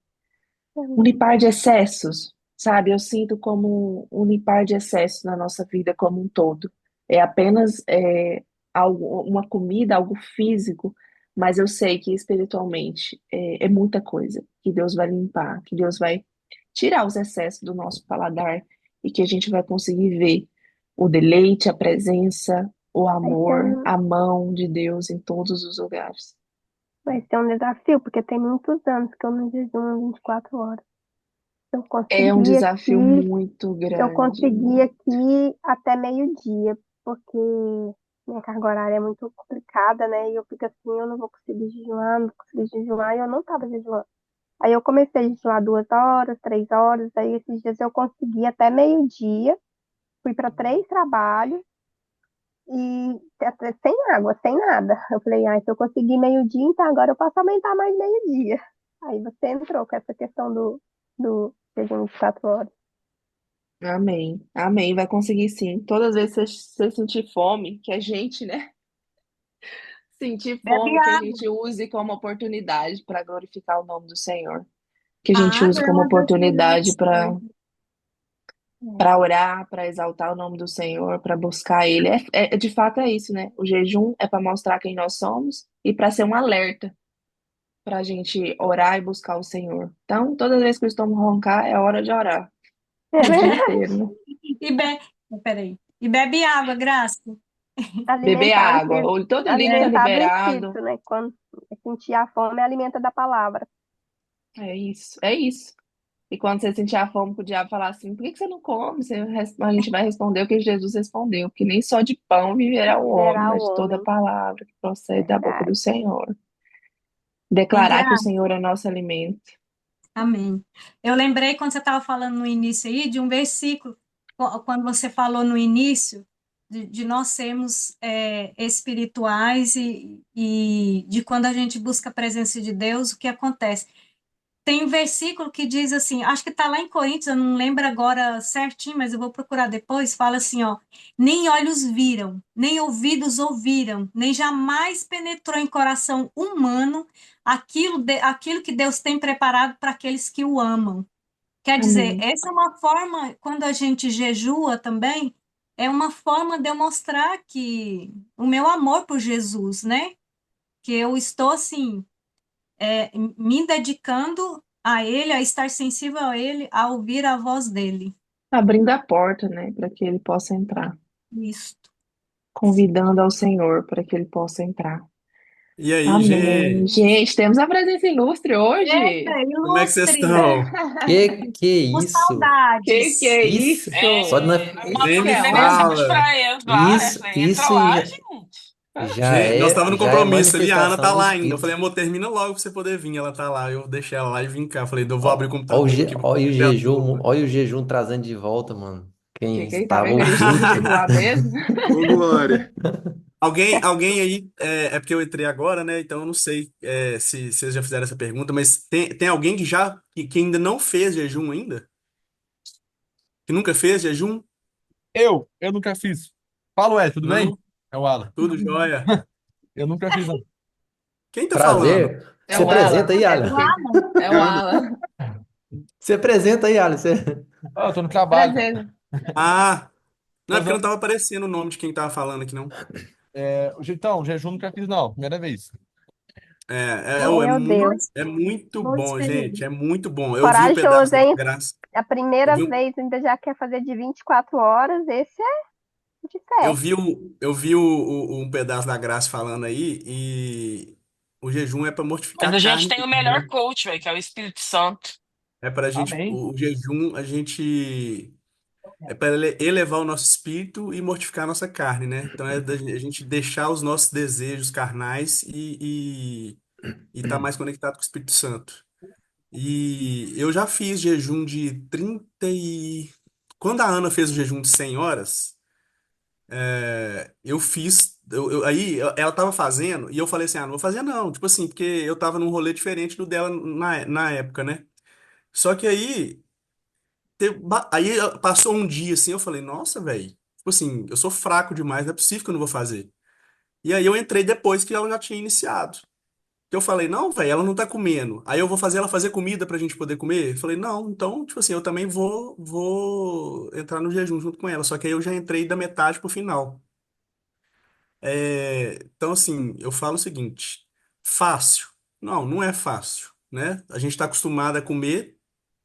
Um amém. limpar de excessos, sabe? Eu sinto como um limpar de excessos na nossa vida como um todo. É apenas algo, uma comida, algo físico, mas eu sei que espiritualmente é muita coisa que Deus vai limpar, que Deus vai tirar os excessos do nosso paladar e que a gente vai conseguir ver o deleite, a presença, o Vai ser amor, um, a mão de Deus em todos os lugares. vai ser um desafio, porque tem muitos anos que eu não jejuo 24 horas. Eu É um consegui desafio aqui, muito eu grande, consegui muito. aqui até meio-dia, porque minha carga horária é muito complicada, né? E eu fico assim, eu não vou conseguir jejuar, não vou conseguir jejuar, e eu não estava jejuando. Aí eu comecei a jejuar 2 horas, 3 horas, aí esses dias eu consegui até meio-dia, fui para 3 trabalhos e até sem água, sem nada. Eu falei, ah, se eu conseguir meio-dia, então agora eu posso aumentar mais meio-dia. Aí você entrou com essa questão do jejum de 4 horas. Amém. Amém. Vai conseguir sim. Todas as vezes que você sentir fome, que a gente, né? Sentir Bebe fome, que a água. gente use como oportunidade para glorificar o nome do Senhor. Que a A gente use água é como uma das oportunidade melhores para coisas. para orar, para exaltar o nome do Senhor, para buscar Ele. De fato é isso, né? O jejum é para mostrar quem nós somos e para ser um alerta para a gente orar e buscar o Senhor. Então, toda vez que o estômago roncar, é hora de orar. É O dia verdade. inteiro, né? E be... Peraí. E bebe água, Graça. Beber Alimentar água. Todo líquido É, alimentar do liberado. espírito, né? Quando sentir a fome, alimenta da palavra. É isso, é isso. E quando você sentir a fome, o diabo falar assim, por que que você não come? A gente vai responder o que Jesus respondeu, porque nem só de pão viverá o homem, Viverá o mas de toda homem. palavra que procede da boca do Verdade. Senhor. e Declarar que o Graça. Senhor é nosso alimento. Amém. Eu lembrei quando você estava falando no início aí de um versículo, quando você falou no início de nós sermos espirituais e de quando a gente busca a presença de Deus, o que acontece? Tem um versículo que diz assim, acho que está lá em Coríntios, eu não lembro agora certinho, mas eu vou procurar depois, fala assim, ó, nem olhos viram, nem ouvidos ouviram, nem jamais penetrou em coração humano aquilo que Deus tem preparado para aqueles que o amam. Quer dizer, Amém. essa é uma forma, quando a gente jejua também, é uma forma de eu mostrar que o meu amor por Jesus, né? Que eu estou assim me dedicando a Ele, a estar sensível a Ele, a ouvir a voz dele. Abrindo a porta, né, para que ele possa entrar. Isto. Convidando ao Senhor para que ele possa entrar. E aí, Amém. gente? Gente, temos a presença ilustre Eita, hoje. Como é que vocês ilustre, estão? Que com isso? Que saudades. é Isso? isso? Só de nós... Eu Nem mandei me Aquela. mensagem fala. pra eles lá. Eu Isso, falei, entra isso lá, já, gente. Nós tava no já é compromisso ali, a Ana manifestação tá do lá ainda. Eu Espírito. falei, amor, termina logo pra você poder vir. Ela tá lá. Eu deixei ela lá e vim cá. Eu falei, eu vou abrir o computador aqui pra Olha o ter a jejum, turma. olha o jejum trazendo de volta, mano. Quem Que ele tava estava em Cristo oculto. contigo lá mesmo? Ô, Glória. Alguém aí, é porque eu entrei agora, né? Então eu não sei se vocês já fizeram essa pergunta, mas tem alguém que ainda não fez jejum ainda? Que nunca fez jejum? Eu nunca fiz. Fala, ué, tudo bem? Não? É o Alan. Tudo jóia. Eu nunca fiz, não. Quem tá falando? Prazer. É Se o apresenta Alan. aí, É Alan. porque é o Não. Alan. Se apresenta aí, Alan. Ah, eu tô no trabalho, cara. Prazer. Ah, não é Mas, porque não tava aparecendo o nome de quem tava falando aqui, não. então, jejum nunca fiz, não. Primeira vez. Meu Deus. É muito Boa bom, gente. experiência. É muito bom. Eu vi um pedaço Corajoso, da hein? graça. A Eu primeira vi um, vez ainda já quer fazer de 24 horas. Esse é de fé. eu vi um pedaço da graça falando aí e o jejum é para mortificar Mas a a gente carne tem o mesmo, melhor né? coach, velho, que é o Espírito Santo. É para gente, Amém. o jejum, a gente é para elevar o nosso espírito e mortificar a nossa carne, né? Então é da a gente deixar os nossos desejos carnais e tá mais conectado com o Espírito Santo. E eu já fiz jejum de 30 e... Quando a Ana fez o jejum de 100 horas, eu fiz... ela tava fazendo e eu falei assim, ah, não vou fazer não. Tipo assim, porque eu tava num rolê diferente do dela na época, né? Só que aí, passou um dia assim, eu falei, nossa, velho. Tipo assim, eu sou fraco demais, não é possível que eu não vou fazer. E aí eu entrei depois que ela já tinha iniciado. Que eu falei, não, velho, ela não tá comendo. Aí eu vou fazer ela fazer comida pra gente poder comer? Eu falei, não, então, tipo assim, eu também vou entrar no jejum junto com ela. Só que aí eu já entrei da metade pro final. Então, assim, eu falo o seguinte: fácil? Não, não é fácil, né? A gente tá acostumado a comer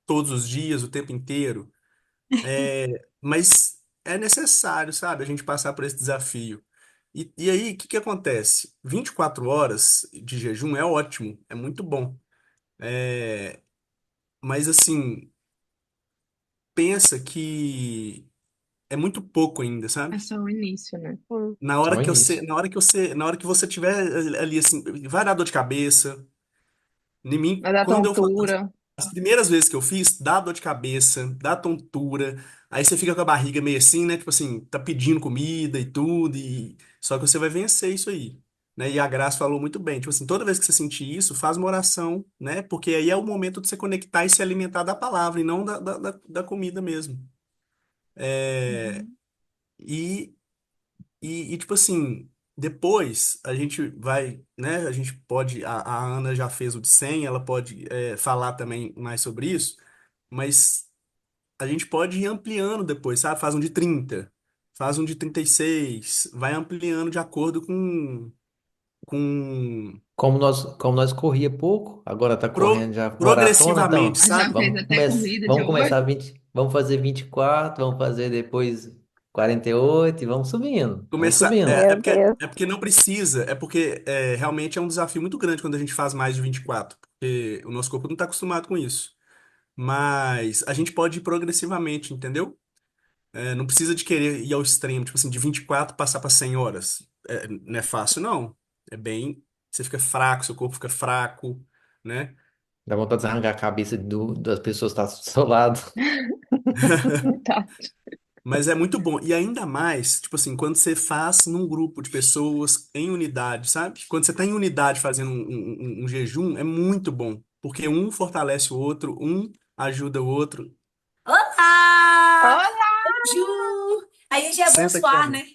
todos os dias, o tempo inteiro. Mas é necessário, sabe, a gente passar por esse desafio. E aí, o que que acontece? 24 horas de jejum é ótimo, é muito bom. É, mas assim, pensa que é muito pouco ainda, É sabe? só o início, né? Sim. Só o início. Na hora que você tiver ali assim, vai dar dor de cabeça. Em mim, Vai dar tontura. as primeiras vezes que eu fiz, dá dor de cabeça, dá tontura. Aí você fica com a barriga meio assim, né? Tipo assim, tá pedindo comida e tudo só que você vai vencer isso aí. Né? E a Graça falou muito bem, tipo assim, toda vez que você sentir isso, faz uma oração, né? Porque aí é o momento de você conectar e se alimentar da palavra e não da comida mesmo. É, Uhum. e, tipo assim, depois a gente vai, né? A gente pode, a Ana já fez o de 100, ela pode falar também mais sobre isso, mas a gente pode ir ampliando depois, sabe? Faz um de 30, faz um de 36, vai ampliando de acordo com Como nós corria pouco, agora tá correndo já maratona, progressivamente, então Já sabe? fez até corrida de vamos hoje? começar 20, vamos fazer 24, vamos fazer depois 48 e vamos subindo. Vamos Começar, subindo. Meu Deus. é porque não precisa, é porque realmente é um desafio muito grande quando a gente faz mais de 24, porque o nosso corpo não está acostumado com isso. Mas a gente pode ir progressivamente, entendeu? Não precisa de querer ir ao extremo, tipo assim, de 24 passar para 100 horas. Não é fácil, não. É bem. Você fica fraco, seu corpo fica fraco, né? Dá vontade de arrancar a cabeça das pessoas que estão do seu lado. Tá. Mas é muito bom. E ainda mais, tipo assim, quando você faz num grupo de pessoas em unidade, sabe? Quando você tá em unidade fazendo um jejum, é muito bom. Porque um fortalece o outro, um ajuda o outro. Olá! Olá! Ju! Aí já é Senta aqui, bonsoir, Ana. né?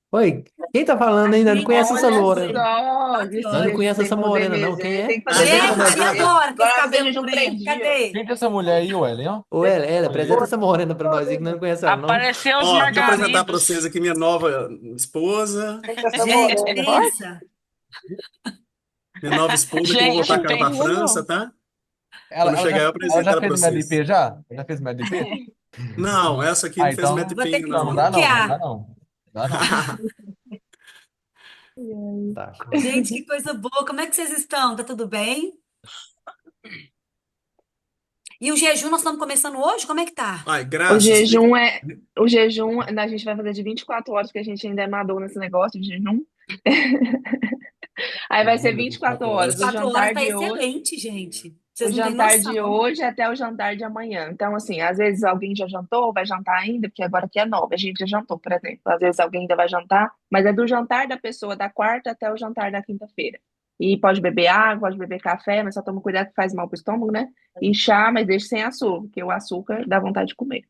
Oi, quem tá falando A ainda? Não gente é conhece essa Olha loura? 7h, só, 4 Nós não horas. conhece sem essa poder morena, não. Quem mesmo. é? Tem que fazer Apresenta pra jejum nós Gente, e aí. 3 dias. agora com esse Agora vai fazer cabelo jejum preto? 3 dias. Cadê? Quem que é essa mulher aí, Wellen, ó? Ô, ela, Mulher aí. apresenta essa morena pra nós aí que nós não conhece ela, não. Apareceu os Ó, deixa eu apresentar para margaridos. vocês aqui minha nova esposa. Gente, pensa. Minha nova esposa que eu vou voltar Gente, com ela para tem. França, tá? Ela, Quando ela chegar já, eu ela apresento já ela para fez o vocês. MLP já? Já fez o MLP? Não, essa aqui Ah, não fez então, Vou ter Mediping, que não, não. não dá não, não dá desbloquear. não. Não dá não. Tá. Gente, que coisa boa. Como é que vocês estão? Tá tudo bem? E o jejum nós estamos começando hoje? Como é que tá? Ai, O Graça, explica. jejum é. O jejum, a gente vai fazer de 24 horas, porque a gente ainda é amador nesse negócio de jejum. Aí vai ser Caramba, 24 24 horas. horas. O 24 horas jantar tá de hoje. excelente, gente. o Vocês não têm jantar de noção. hoje até o jantar de amanhã. Então, assim, às vezes alguém já jantou, vai jantar ainda, porque agora aqui é 9, a gente já jantou, por exemplo. Às vezes alguém ainda vai jantar, mas é do jantar da pessoa da quarta até o jantar da quinta-feira. E pode beber água, pode beber café, mas só toma cuidado que faz mal pro estômago, né? E chá, mas deixe sem açúcar, porque o açúcar dá vontade de comer.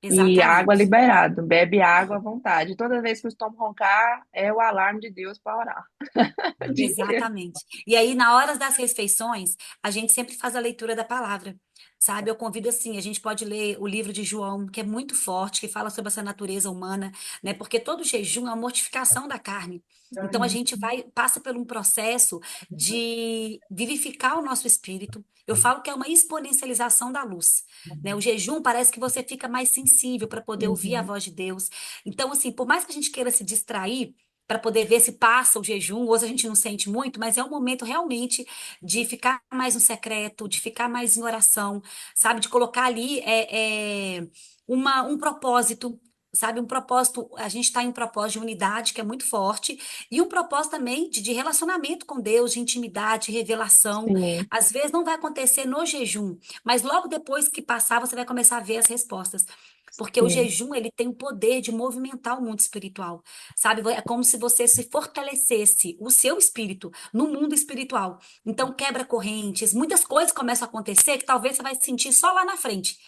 E água Exatamente. liberado, bebe água à vontade. Toda vez que o estômago roncar, é o alarme de Deus para orar. O dia inteiro. Exatamente. E aí, na hora das refeições, a gente sempre faz a leitura da palavra, sabe? Eu convido assim, a gente pode ler o livro de João, que é muito forte, que fala sobre essa natureza humana, né? Porque todo jejum é uma mortificação da carne. Então a gente passa por um processo de vivificar o nosso espírito. Eu falo que é uma exponencialização da luz, né? O jejum parece que você fica mais sensível para poder ouvir a Uhum. voz de Deus. Então, assim, por mais que a gente queira se distrair, para poder ver se passa o jejum, ou se a gente não sente muito, mas é um momento realmente de ficar mais no secreto, de ficar mais em oração, sabe? De colocar ali um propósito. Sabe, um propósito, a gente está em um propósito de unidade que é muito forte, e um propósito também de relacionamento com Deus, de intimidade, revelação. Sim, Às vezes não vai acontecer no jejum, mas logo depois que passar, você vai começar a ver as respostas. Porque o sim, jejum, ele tem o poder de movimentar o mundo espiritual. Sabe? É como se você se fortalecesse o seu espírito no mundo espiritual. Então, quebra correntes, muitas coisas começam a acontecer que talvez você vai sentir só lá na frente.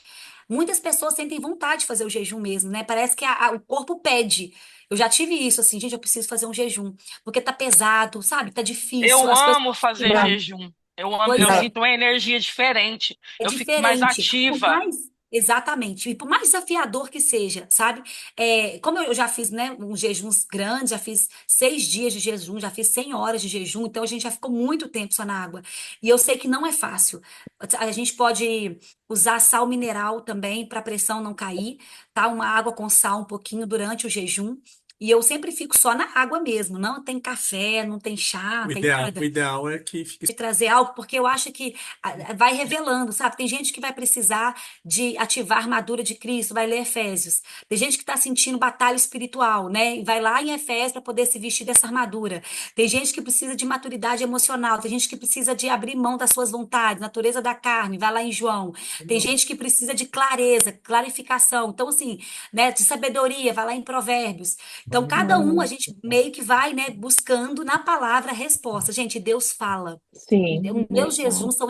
Muitas pessoas sentem vontade de fazer o jejum mesmo, né? Parece que o corpo pede. Eu já tive isso, assim, gente, eu preciso fazer um jejum, porque tá pesado, sabe? Tá difícil, Eu as coisas amo fazer estão. mas, jejum. Eu amo, eu Pois mas é. sinto uma energia diferente. É Eu fico mais diferente. Por ativa. mais, exatamente. E por mais desafiador que seja, sabe? Como eu já fiz, né, uns jejuns grandes, já fiz 6 dias de jejum, já fiz 100 horas de jejum, então a gente já ficou muito tempo só na água. E eu sei que não é fácil. A gente pode usar sal mineral também para a pressão não cair, tá? Uma água com sal um pouquinho durante o jejum. E eu sempre fico só na água mesmo, não tem café, não tem chá, O não tem ideal, o nada ideal é que fique. de trazer algo, porque eu acho que vai revelando, sabe? Tem gente que vai precisar de ativar a armadura de Cristo, vai ler Efésios. Tem gente que está sentindo batalha espiritual, né? E vai lá em Efésios para poder se vestir dessa armadura. Tem gente que precisa de maturidade emocional, tem gente que precisa de abrir mão das suas vontades, natureza da carne, vai lá em João. Tem gente que precisa de clareza, clarificação. Então, assim, né, de sabedoria, vai lá em Provérbios. Então, cada um, a uhum, gente meio que vai, né, buscando na palavra a resposta. Gente, Deus fala. sim, Meus Deus jejuns fala. são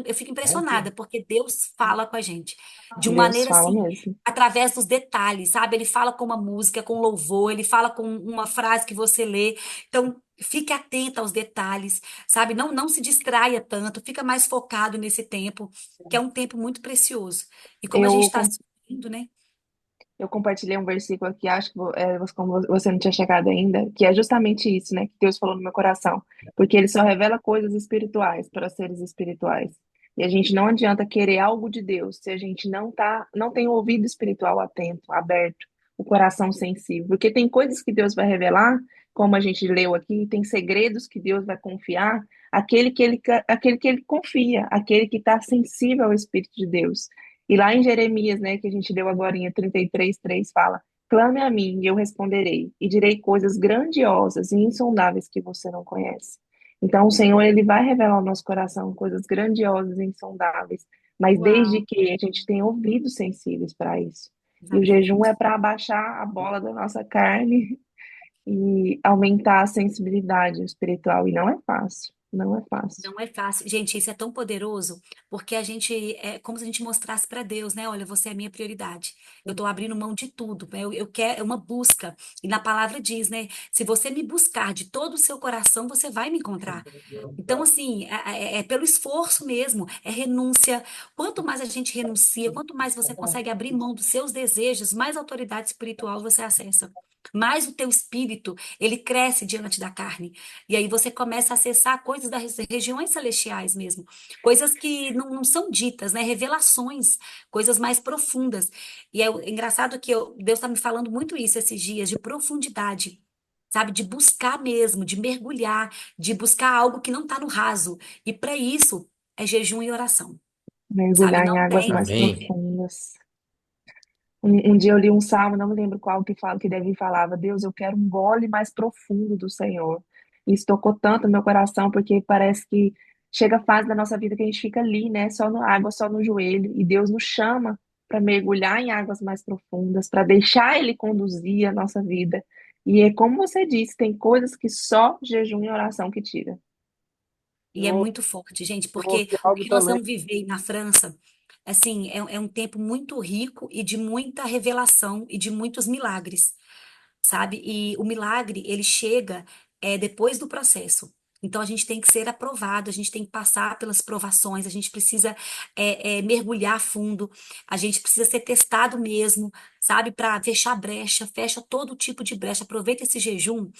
eu fico impressionada, porque Deus fala com a gente de uma Deus maneira fala assim, mesmo. através dos detalhes, sabe? Ele fala com uma música, com louvor, ele fala com uma frase que você lê. Então, fique atenta aos detalhes, sabe? Não se distraia tanto, fica mais focado nesse tempo, que é um tempo muito precioso. E como a gente Eu, está com- sofrendo, né? eu compartilhei um versículo aqui, acho que como você não tinha chegado ainda, que é justamente isso, né? Que Deus falou no meu coração. Porque ele só revela coisas espirituais para seres espirituais. E a gente não adianta querer algo de Deus se a gente não tem o ouvido espiritual atento, aberto, o coração sensível. Porque tem coisas que Deus vai revelar, como a gente leu aqui, tem segredos que Deus vai confiar, aquele que ele confia, aquele que está sensível ao Espírito de Deus. E lá em Jeremias, né, que a gente deu agora em 33:3, fala: Clame a mim e eu responderei, e direi coisas grandiosas e insondáveis que você não conhece. Então, o Senhor, ele vai revelar ao nosso coração coisas grandiosas e insondáveis, mas desde Uau, que a gente tenha ouvidos sensíveis para isso. E o jejum é exatamente. para abaixar a bola da nossa carne e aumentar a sensibilidade espiritual, e não é fácil, não é fácil. Não é fácil. Gente, isso é tão poderoso, porque a gente é como se a gente mostrasse para Deus, né? Olha, você é a minha prioridade. Eu estou abrindo mão de tudo. Né? Eu quero, é uma busca. E na palavra diz, né? Se você me buscar de todo o seu coração, você vai me encontrar. Então, assim, é pelo esforço mesmo, é renúncia. Quanto mais a gente renuncia, quanto mais você consegue abrir mão dos seus desejos, mais autoridade espiritual você acessa. Mais o teu espírito, ele cresce diante da carne. E aí você começa a acessar coisas das regiões celestiais mesmo. Coisas que não são ditas, né? Revelações, coisas mais profundas. E é engraçado que Deus está me falando muito isso esses dias, de profundidade. Sabe, de buscar mesmo, de mergulhar, de buscar algo que não está no raso. E para isso é jejum e oração, sabe? Mergulhar em Não águas tem. mais Amém. profundas. Um dia eu li um salmo, não me lembro qual, que fala que Davi falava: Deus, eu quero um gole mais profundo do Senhor. Isso tocou tanto no meu coração, porque parece que chega a fase da nossa vida que a gente fica ali, né? Só na água, só no joelho, e Deus nos chama para mergulhar em águas mais profundas, para deixar Ele conduzir a nossa vida. E é como você disse, tem coisas que só jejum e oração que tira. E é Eu, muito forte, gente, eu vou porque ver o algo que nós também. vamos viver na França, assim, é um tempo muito rico e de muita revelação e de muitos milagres, sabe? E o milagre, ele chega depois do processo. Então, a gente tem que ser aprovado, a gente tem que passar pelas provações, a gente precisa mergulhar fundo, a gente precisa ser testado mesmo, sabe? Para fechar brecha, fecha todo tipo de brecha. Aproveita esse jejum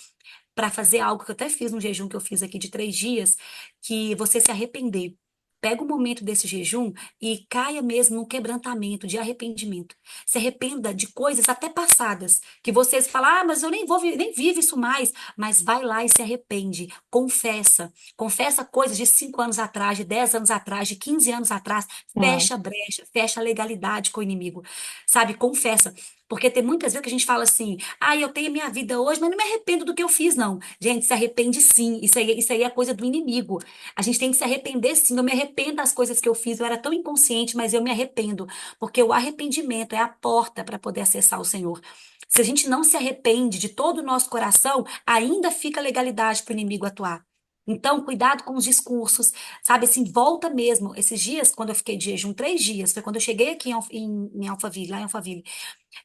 para fazer algo que eu até fiz no jejum que eu fiz aqui de 3 dias, que você se arrepender. Pega o momento desse jejum e caia mesmo no quebrantamento, de arrependimento. Se arrependa de coisas até passadas, que vocês falam, ah, mas eu nem vou, nem vivo isso mais. Mas vai lá e se arrepende, confessa. Confessa coisas de 5 anos atrás, de 10 anos atrás, de 15 anos atrás. Ah, Fecha a brecha, fecha a legalidade com o inimigo. Sabe, confessa. Porque tem muitas vezes que a gente fala assim, ah, eu tenho a minha vida hoje, mas não me arrependo do que eu fiz, não. Gente, se arrepende sim. Isso aí é coisa do inimigo. A gente tem que se arrepender sim. Eu me arrependo das coisas que eu fiz. Eu era tão inconsciente, mas eu me arrependo. Porque o arrependimento é a porta para poder acessar o Senhor. Se a gente não se arrepende de todo o nosso coração, ainda fica legalidade para o inimigo atuar. Então, cuidado com os discursos, sabe? Assim, volta mesmo. Esses dias, quando eu fiquei de jejum, 3 dias, foi quando eu cheguei aqui em Alphaville, lá em Alphaville.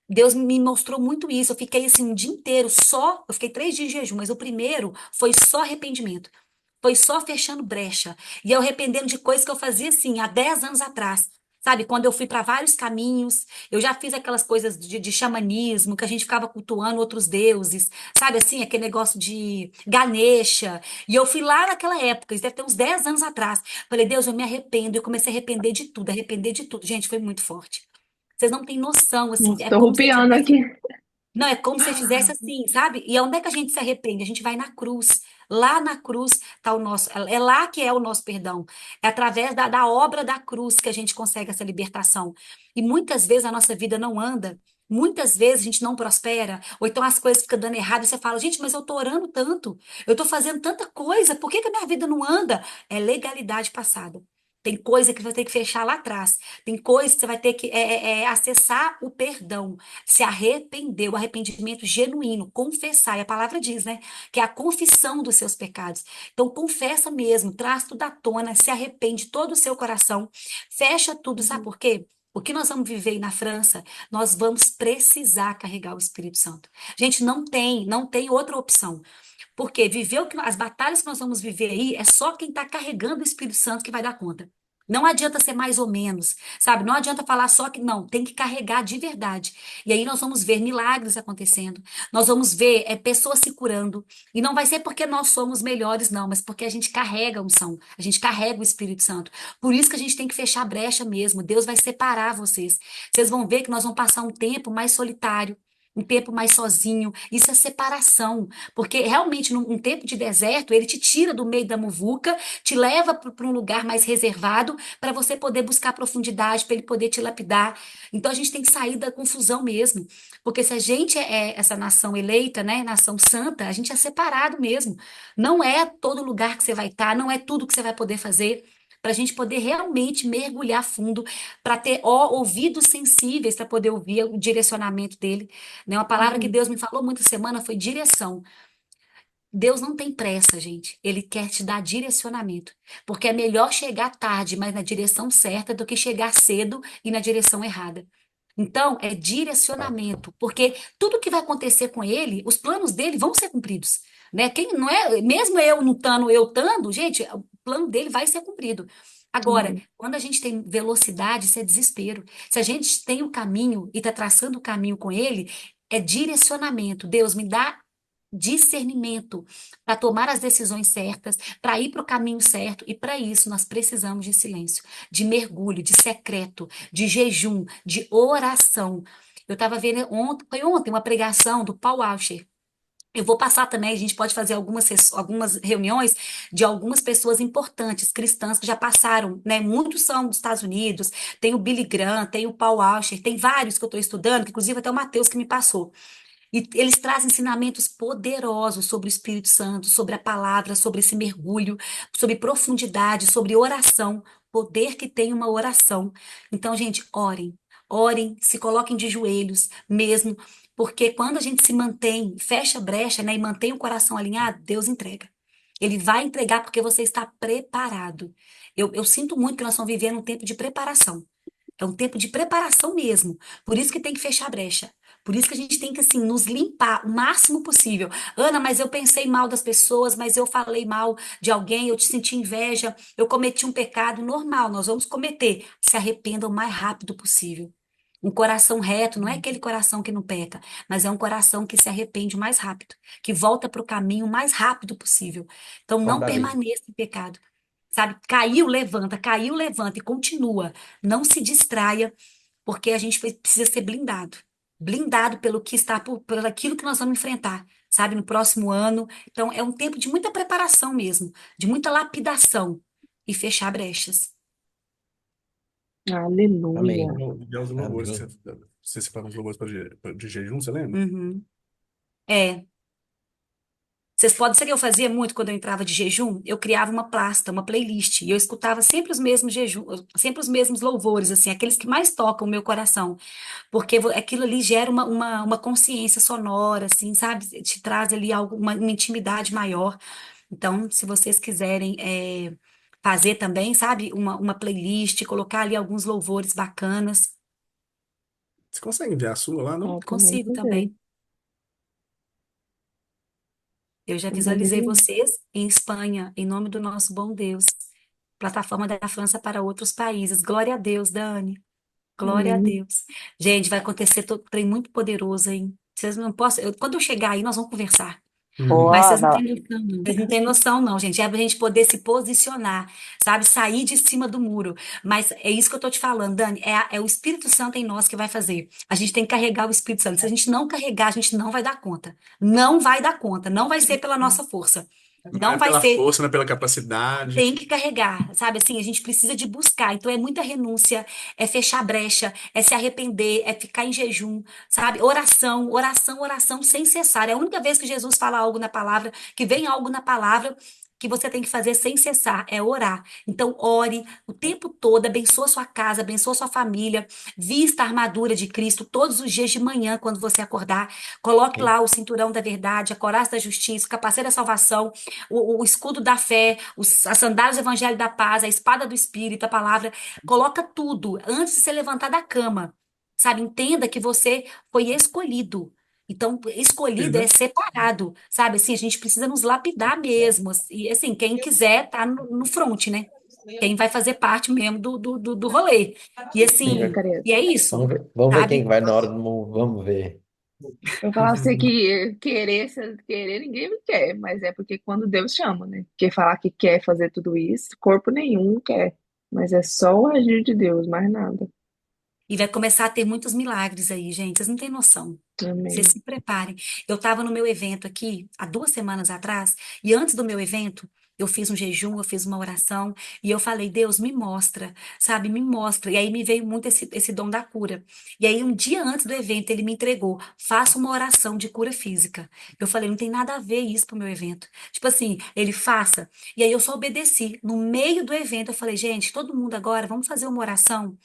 Deus me mostrou muito isso. Eu fiquei assim um dia inteiro só. Eu fiquei 3 dias de jejum, mas o primeiro foi só arrependimento. Foi só fechando brecha. E eu arrependendo de coisas que eu fazia assim, há 10 anos atrás. Sabe, quando eu fui para vários caminhos, eu já fiz aquelas coisas de xamanismo, que a gente ficava cultuando outros deuses, sabe assim, aquele negócio de Ganesha. E eu fui lá naquela época, isso deve ter uns 10 anos atrás. Falei, Deus, eu me arrependo. E eu comecei a arrepender de tudo, arrepender de tudo. Gente, foi muito forte. Vocês não têm noção, assim, nossa, é tô como se eu rupiando tivesse. aqui. Não, é como se eu fizesse assim, sabe? E onde é que a gente se arrepende? A gente vai na cruz. Lá na cruz está o nosso. É lá que é o nosso perdão. É através da obra da cruz que a gente consegue essa libertação. E muitas vezes a nossa vida não anda. Muitas vezes a gente não prospera, ou então as coisas ficam dando errado, e você fala, gente, mas eu tô orando tanto, eu tô fazendo tanta coisa, por que que a minha vida não anda? É legalidade passada. Tem coisa que você vai ter que fechar lá atrás. Tem coisa que você vai ter que acessar o perdão, se arrepender, o arrependimento genuíno, confessar. E a palavra diz, né? Que é a confissão dos seus pecados. Então, confessa mesmo, traz tudo à tona, se arrepende todo o seu coração, fecha tudo. Sabe Uhum. por quê? O que nós vamos viver aí na França, nós vamos precisar carregar o Espírito Santo. Gente, não tem outra opção. Porque viver as batalhas que nós vamos viver aí é só quem está carregando o Espírito Santo que vai dar conta. Não adianta ser mais ou menos, sabe? Não adianta falar só que não, tem que carregar de verdade. E aí nós vamos ver milagres acontecendo, nós vamos ver pessoas se curando. E não vai ser porque nós somos melhores, não, mas porque a gente carrega a unção, a gente carrega o Espírito Santo. Por isso que a gente tem que fechar a brecha mesmo. Deus vai separar vocês. Vocês vão ver que nós vamos passar um tempo mais solitário. Um tempo mais sozinho, isso é separação, porque realmente num tempo de deserto, ele te tira do meio da muvuca, te leva para um lugar mais reservado, para você poder buscar profundidade, para ele poder te lapidar. Então a gente tem que sair da confusão mesmo, porque se a gente é essa nação eleita, né, nação santa, a gente é separado mesmo. Não é todo lugar que você vai estar, não é tudo que você vai poder fazer. Para a gente poder realmente mergulhar fundo, para ter ouvidos sensíveis para poder ouvir o direcionamento dele. Né? Uma palavra que Uhum. Deus me falou muita semana foi direção. Deus não tem pressa, gente. Ele quer te dar direcionamento. Porque é melhor chegar tarde, mas na direção certa, do que chegar cedo e na direção errada. Então, é direcionamento. Porque tudo que vai acontecer com ele, os planos dele vão ser cumpridos. Né? Quem não é, mesmo eu não estando, eu estando, gente, o plano dele vai ser cumprido. Agora, Uhum. quando a gente tem velocidade, isso é desespero. Se a gente tem o caminho e está traçando o caminho com ele, é direcionamento. Deus me dá discernimento para tomar as decisões certas, para ir para o caminho certo, e para isso nós precisamos de silêncio, de mergulho, de secreto, de jejum, de oração. Eu estava vendo ontem, foi ontem, uma pregação do Paul Washer. Eu vou passar também, a gente pode fazer algumas reuniões de algumas pessoas importantes, cristãs, que já passaram, né? Muitos são dos Estados Unidos, tem o Billy Graham, tem o Paul Washer, tem vários que eu estou estudando, que inclusive até o Mateus que me passou. E eles trazem ensinamentos poderosos sobre o Espírito Santo, sobre a palavra, sobre esse mergulho, sobre profundidade, sobre oração, poder que tem uma oração. Então, gente, orem, orem, se coloquem de joelhos mesmo, porque quando a gente se mantém, fecha a brecha, né, e mantém o coração alinhado, Deus entrega. Ele vai entregar porque você está preparado. Eu sinto muito que nós estamos vivendo um tempo de preparação. É um tempo de preparação mesmo. Por isso que tem que fechar a brecha. Por isso que a gente tem que, assim, nos limpar o máximo possível. Ana, mas eu pensei mal das pessoas, mas eu falei mal de alguém, eu te senti inveja, eu cometi um pecado normal, nós vamos cometer. Se arrependa o mais rápido possível. Um coração reto não é aquele coração que não peca, mas é um coração que se arrepende o mais rápido, que volta para o caminho o mais rápido possível. Então, não Madalena. permaneça em pecado. Sabe? Caiu, levanta e continua. Não se distraia, porque a gente precisa ser blindado. Blindado pelo que está por aquilo que nós vamos enfrentar, sabe? No próximo ano. Então, é um tempo de muita preparação mesmo, de muita lapidação e fechar brechas. Aleluia. Amém. E aos louvores, Amém. você separa os louvores de jejum, você lembra? Uhum. É. Vocês podem ser que eu fazia muito quando eu entrava de jejum, eu criava uma plasta, uma playlist, e eu escutava sempre os mesmos jejum, sempre os mesmos louvores, assim, aqueles que mais tocam o meu coração, porque aquilo ali gera uma consciência sonora, assim, sabe? Te traz ali algo, uma intimidade maior. Então, se vocês quiserem fazer também, sabe, uma playlist, colocar ali alguns louvores bacanas, Você consegue enviar a sua lá, não? Ó, também consigo fazer. também. Eu já Vamos fazer visualizei isso. vocês em Espanha, em nome do nosso bom Deus. Plataforma da França para outros países. Glória a Deus, Dani. Glória a Amém. Deus. Gente, vai acontecer trem muito poderoso, hein? Vocês não possam. Quando eu chegar aí, nós vamos conversar. Uhum. Mas Ó, vocês não têm noção, não. Vocês não têm noção, não, gente. É pra gente poder se posicionar, sabe? Sair de cima do muro. Mas é isso que eu tô te falando, Dani. É o Espírito Santo em nós que vai fazer. A gente tem que carregar o Espírito Santo. Se a gente não carregar, a gente não vai dar conta. Não vai dar conta. Não vai ser pela nossa força. Não Não é vai pela ser. força, não é pela capacidade. Tem que carregar, sabe? Assim, a gente precisa de buscar. Então, é muita renúncia, é fechar brecha, é se arrepender, é ficar em jejum, sabe? Oração, oração, oração sem cessar. É a única vez que Jesus fala algo na palavra, que vem algo na palavra que você tem que fazer sem cessar, é orar. Então, ore o tempo todo, abençoa sua casa, abençoa sua família, vista a armadura de Cristo todos os dias de manhã, quando você acordar. Coloque lá o cinturão da verdade, a coraça da justiça, o capacete da salvação, o escudo da fé, as sandálias do evangelho da paz, a espada do espírito, a palavra, coloca tudo antes de se levantar da cama. Sabe, entenda que você foi escolhido. Então, escolhido é Querida, separado, sabe? Assim, a gente precisa nos lapidar mesmo. E assim, quem quiser tá no front, né? Quem vai fazer parte mesmo do rolê. E Quem eu vai- assim, queria. e é isso, vamos ver quem sabe? vai na hora do vamos ver. Eu falava pra você que querer, se querer, ninguém me quer, mas é porque quando Deus chama, né? Porque falar que quer fazer tudo isso, corpo nenhum quer. Mas é só o agir de Deus, mais nada. E vai começar a ter muitos milagres aí, gente. Vocês não têm noção. Vocês Amém. se preparem. Eu estava no meu evento aqui, há 2 semanas atrás, e antes do meu evento, eu fiz um jejum, eu fiz uma oração, e eu falei, Deus, me mostra, sabe, me mostra. E aí me veio muito esse dom da cura. E aí, um dia antes do evento, ele me entregou, faça uma oração de cura física. Eu falei, não tem nada a ver isso pro meu evento. Tipo assim, ele faça. E aí eu só obedeci. No meio do evento, eu falei, gente, todo mundo agora, vamos fazer uma oração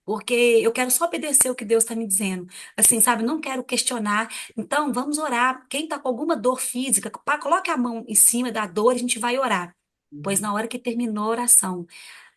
porque eu quero só obedecer o que Deus está me dizendo. Assim, sabe? Não quero questionar. Então, vamos orar. Quem está com alguma dor física, coloque a mão em cima da dor e a gente vai orar. Pois na hora que terminou a oração,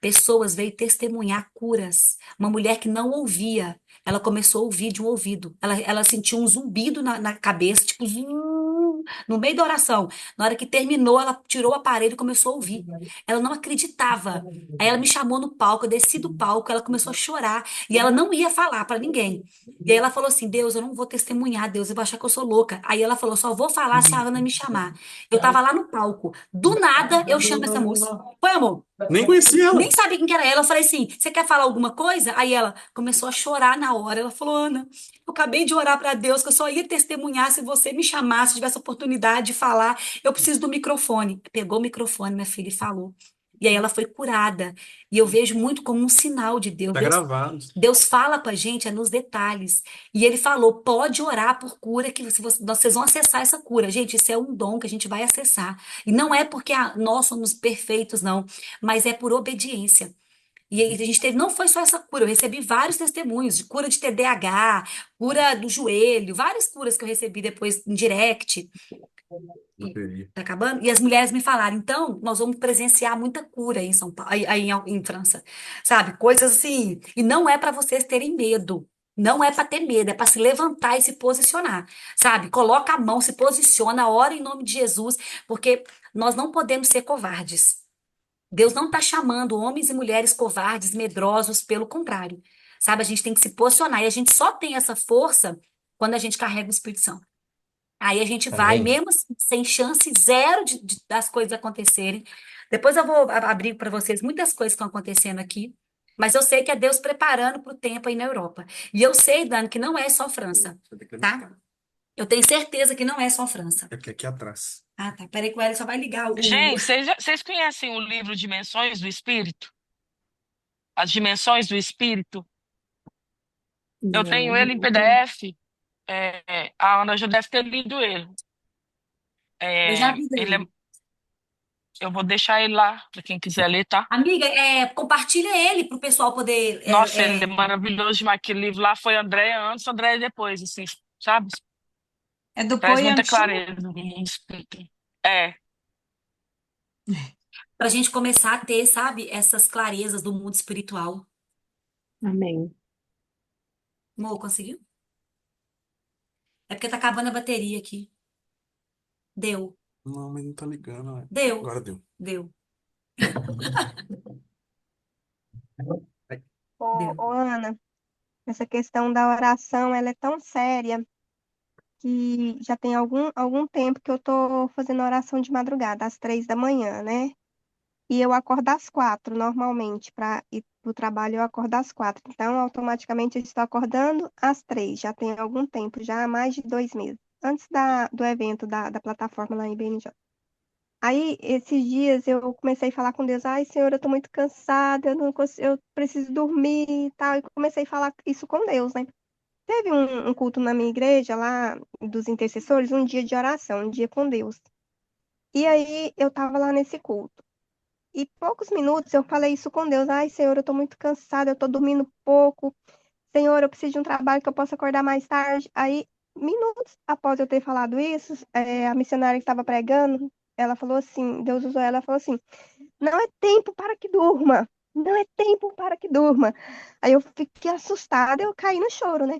pessoas veio testemunhar curas. Uma mulher que não ouvia, ela começou a ouvir de um ouvido. Ela sentiu um zumbido na cabeça, tipo, zum, no meio da oração. Na hora que terminou, ela tirou o aparelho e começou a ouvir. Ela não acreditava. Aí ela me chamou no palco, eu desci do palco, ela começou a chorar e ela não ia falar para ninguém. E aí ela falou assim: Deus, eu não vou testemunhar, Deus, eu vou achar que eu sou louca. Aí ela falou: só vou falar se a Ana me chamar. Eu tava lá no palco, do nada eu chamo essa moça. Foi, amor? nem conhecia Nem ela. sabia quem que era ela. Eu falei assim: você quer falar alguma coisa? Aí ela começou a chorar na hora. Ela falou: Ana, eu acabei de orar para Deus que eu só ia testemunhar se você me chamasse, tivesse oportunidade de falar. Eu preciso do microfone. Pegou o microfone, minha filha, e falou. E aí ela foi curada. E eu vejo muito como um sinal de Deus. Tá gravado. Deus fala com a gente nos detalhes. E ele falou: pode orar por cura, que vocês vão acessar essa cura. Gente, isso é um dom que a gente vai acessar. E não é porque nós somos perfeitos, não, mas é por obediência. E aí a gente teve, não foi só essa cura, eu recebi vários testemunhos de cura de TDAH, cura do joelho, várias curas que eu recebi depois em direct. Bateria. Tá acabando? E as mulheres me falaram, então, nós vamos presenciar muita cura aí em São Paulo, aí em França, sabe? Coisas assim. E não é para vocês terem medo. Não é para ter medo, é para se levantar e se posicionar, sabe? Coloca a mão, se posiciona, ora em nome de Jesus, porque nós não podemos ser covardes. Deus não está chamando homens e mulheres covardes, medrosos, pelo contrário. Sabe? A gente tem que se posicionar. E a gente só tem essa força quando a gente carrega o Espírito Santo. Aí a gente vai, Amém. mesmo assim, sem chance zero das coisas acontecerem. Depois eu vou abrir para vocês muitas coisas que estão acontecendo aqui. Mas eu sei que é Deus preparando para o tempo aí na Europa. E eu sei, Dani, que não é só França, tá? Eu tenho certeza que não é só França. É porque aqui atrás. Ah, tá. Peraí que o Hélio só vai ligar o... Gente, vocês conhecem o livro Dimensões do Espírito? As Dimensões do Espírito? Eu tenho Não. ele em PDF. A Ana já deve ter lido ele. Eu já vi Ele dele. eu vou deixar ele lá para quem quiser ler, tá? Amiga, compartilha ele para o pessoal poder. Nossa, ele é maravilhoso demais. Aquele livro lá foi Andréia antes, Andréia depois, assim, sabe? É do Traz muita Poian Chu? clareza no mundo espírito. É, Para a gente começar a ter, sabe, essas clarezas do mundo espiritual. Amém. Amor, conseguiu? É porque tá acabando a bateria aqui. Deu. Não, mas não tá ligando, né? Deu. Agora deu. Deu. Ai, Deu. Ô, Ana, essa questão da oração, ela é tão séria que já tem algum tempo que eu tô fazendo oração de madrugada, às 3 da manhã, né? E eu acordo às 4, normalmente, para ir para o trabalho eu acordo às 4. Então, automaticamente eu estou acordando às 3, já tem algum tempo, já há mais de 2 meses, antes do evento da plataforma lá em BNJ. Aí, esses dias, eu comecei a falar com Deus, ai, Senhor, eu estou muito cansada, eu não consigo, eu preciso dormir e tal, e comecei a falar isso com Deus, né? Teve um culto na minha igreja, lá, dos intercessores, um dia de oração, um dia com Deus. E aí, eu estava lá nesse culto. E poucos minutos eu falei isso com Deus. Ai, Senhor, eu tô muito cansada, eu tô dormindo pouco. Senhor, eu preciso de um trabalho que eu possa acordar mais tarde. Aí, minutos após eu ter falado isso, a missionária que estava pregando, ela falou assim, Deus usou ela, falou assim, não é tempo para que durma. Não é tempo para que durma. Aí eu fiquei assustada, eu caí no choro, né?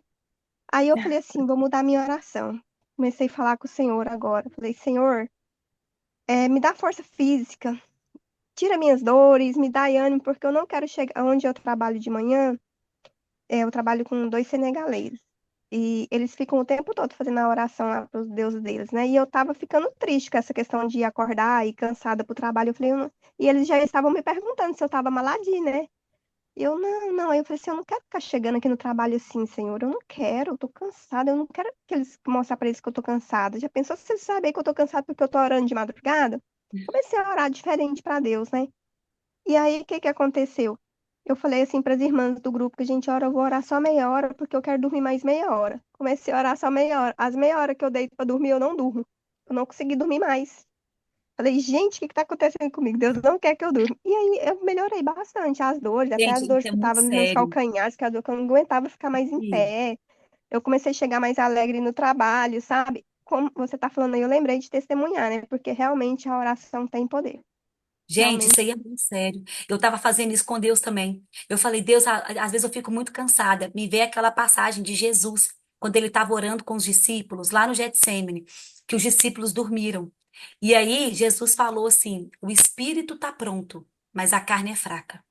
Aí eu falei assim, vou mudar minha oração. Comecei a falar com o Senhor agora. Falei, Senhor, me dá força física, tira minhas dores, me dá ânimo, porque eu não quero chegar onde eu trabalho de manhã. Eu trabalho com 2 senegaleses. E eles ficam o tempo todo fazendo a oração lá para os deuses deles, né? E eu tava ficando triste com essa questão de acordar e cansada pro trabalho. Eu falei, e eles já estavam me perguntando se eu tava maladinha, né? E eu, não, não. Aí eu falei assim, eu não quero ficar chegando aqui no trabalho assim, Senhor. Eu não quero, eu tô cansada. Eu não quero que eles mostrar para eles que eu tô cansada. Já pensou se eles sabem que eu tô cansada porque eu tô orando de madrugada? Comecei a orar diferente para Deus, né? E aí, o que que aconteceu? Eu falei assim para as irmãs do grupo que a gente ora, eu vou orar só meia hora, porque eu quero dormir mais meia hora. Comecei a orar só meia hora. As meia hora que eu deito para dormir, eu não durmo. Eu não consegui dormir mais. Falei, gente, o que que tá acontecendo comigo? Deus não quer que eu durma. E aí eu melhorei bastante as dores, até Gente, as isso dores é que muito estavam nos meus sério. calcanhares, que a dor que eu não aguentava ficar mais em Sim. pé. Eu comecei a chegar mais alegre no trabalho, sabe? Como você tá falando aí, eu lembrei de testemunhar, né? Porque realmente a oração tem poder. Gente, isso Realmente. aí é muito sério. Eu estava fazendo isso com Deus também. Eu falei, Deus, às vezes eu fico muito cansada. Me vê aquela passagem de Jesus, quando ele estava orando com os discípulos, lá no Getsemane, que os discípulos dormiram. E aí, Jesus falou assim: o espírito está pronto, mas a carne é fraca.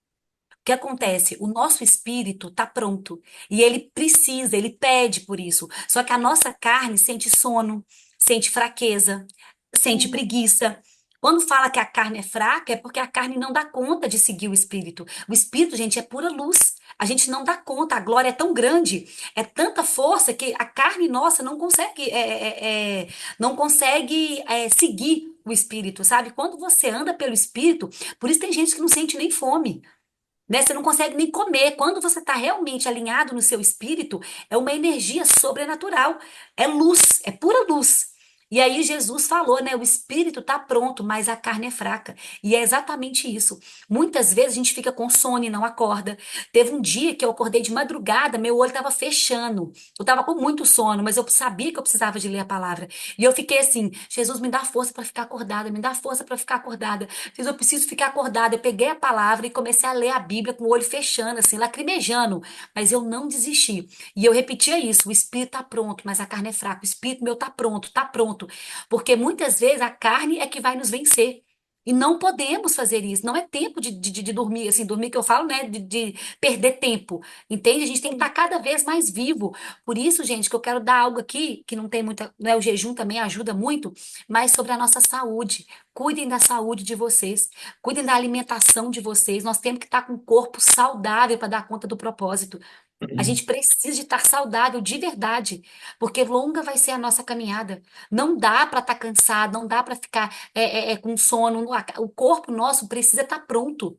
O que acontece? O nosso espírito está pronto e ele precisa, ele pede por isso. Só que a nossa carne sente sono, sente fraqueza, sente preguiça. Quando fala que a carne é fraca, é porque a carne não dá conta de seguir o espírito. O espírito, gente, é pura luz. A gente não dá conta, a glória é tão grande, é tanta força que a carne nossa não consegue, não consegue seguir o espírito, sabe? Quando você anda pelo espírito, por isso tem gente que não sente nem fome, né? Você não consegue nem comer. Quando você está realmente alinhado no seu espírito, é uma energia sobrenatural. É luz, é pura luz. E aí Jesus falou, né? O espírito está pronto, mas a carne é fraca. E é exatamente isso. Muitas vezes a gente fica com sono e não acorda. Teve um dia que eu acordei de madrugada, meu olho estava fechando. Eu estava com muito sono, mas eu sabia que eu precisava de ler a palavra. E eu fiquei assim: Jesus, me dá força para ficar acordada, me dá força para ficar acordada. Fiz, eu preciso ficar acordada. Eu peguei a palavra e comecei a ler a Bíblia com o olho fechando, assim, lacrimejando. Mas eu não desisti. E eu repetia isso: o espírito está pronto, mas a carne é fraca. O espírito meu está pronto, está pronto. Porque muitas vezes a carne é que vai nos vencer. E não podemos fazer isso. Não é tempo de dormir, assim, dormir que eu falo, né? De perder tempo. Entende? A gente tem que estar cada vez mais vivo. Por isso, gente, que eu quero dar algo aqui, que não tem muita, né? O jejum também ajuda muito, mas sobre a nossa saúde. Cuidem da saúde de vocês, cuidem da alimentação de vocês. Nós temos que estar com um corpo saudável para dar conta do propósito. A gente precisa de estar saudável de verdade, porque longa vai ser a nossa caminhada. Não dá para estar cansado, não dá para ficar com sono. O corpo nosso precisa estar pronto.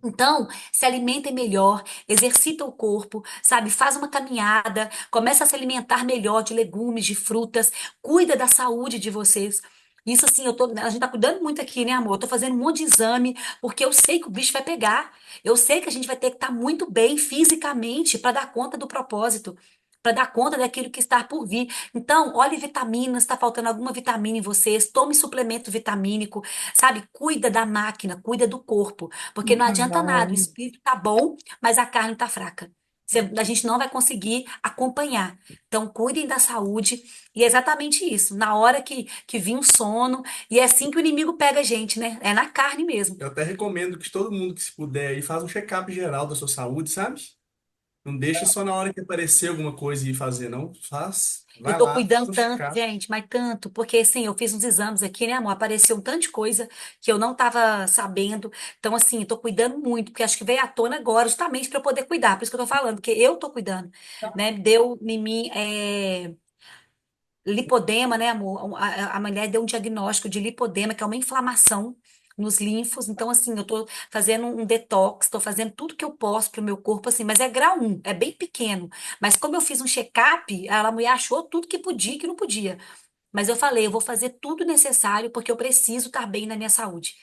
Então, se alimentem melhor, exercita o corpo, sabe? Faz uma caminhada, começa a se alimentar melhor de legumes, de frutas, cuida da saúde de vocês. Isso assim, a gente tá cuidando muito aqui, né, amor? Eu tô fazendo um monte de exame, porque eu sei que o bicho vai pegar. Eu sei que a gente vai ter que estar muito bem fisicamente para dar conta do propósito, para dar conta daquilo que está por vir. Então, olhe vitaminas, está faltando alguma vitamina em vocês, tome suplemento vitamínico, sabe? Cuida da máquina, cuida do corpo. Porque não adianta nada, o Não. espírito tá bom, mas a carne tá fraca. A gente não vai conseguir acompanhar. Então, cuidem da saúde. E é exatamente isso. Na hora que vir um sono, e é assim que o inimigo pega a gente, né? É na carne mesmo. Eu até recomendo que todo mundo que se puder aí faz um check-up geral da sua saúde, sabe? Não deixa só na hora que aparecer alguma coisa e ir fazer, não. Faz, Eu vai tô lá, faz cuidando um tanto, check-up. gente, mas tanto, porque assim, eu fiz uns exames aqui, né, amor? Apareceu um tanto de coisa que eu não tava sabendo. Então, assim, eu tô cuidando muito, porque acho que veio à tona agora, justamente para eu poder cuidar. Por isso que eu tô falando, porque eu tô cuidando, né? Deu em mim lipodema, né, amor? A mulher deu um diagnóstico de lipodema, que é uma inflamação nos linfos. Então, assim, eu tô fazendo um detox, tô fazendo tudo que eu posso pro meu corpo, assim, mas é grau um, é bem pequeno. Mas como eu fiz um check-up, a mulher achou tudo que podia e que não podia. Mas eu falei, eu vou fazer tudo necessário porque eu preciso estar bem na minha saúde,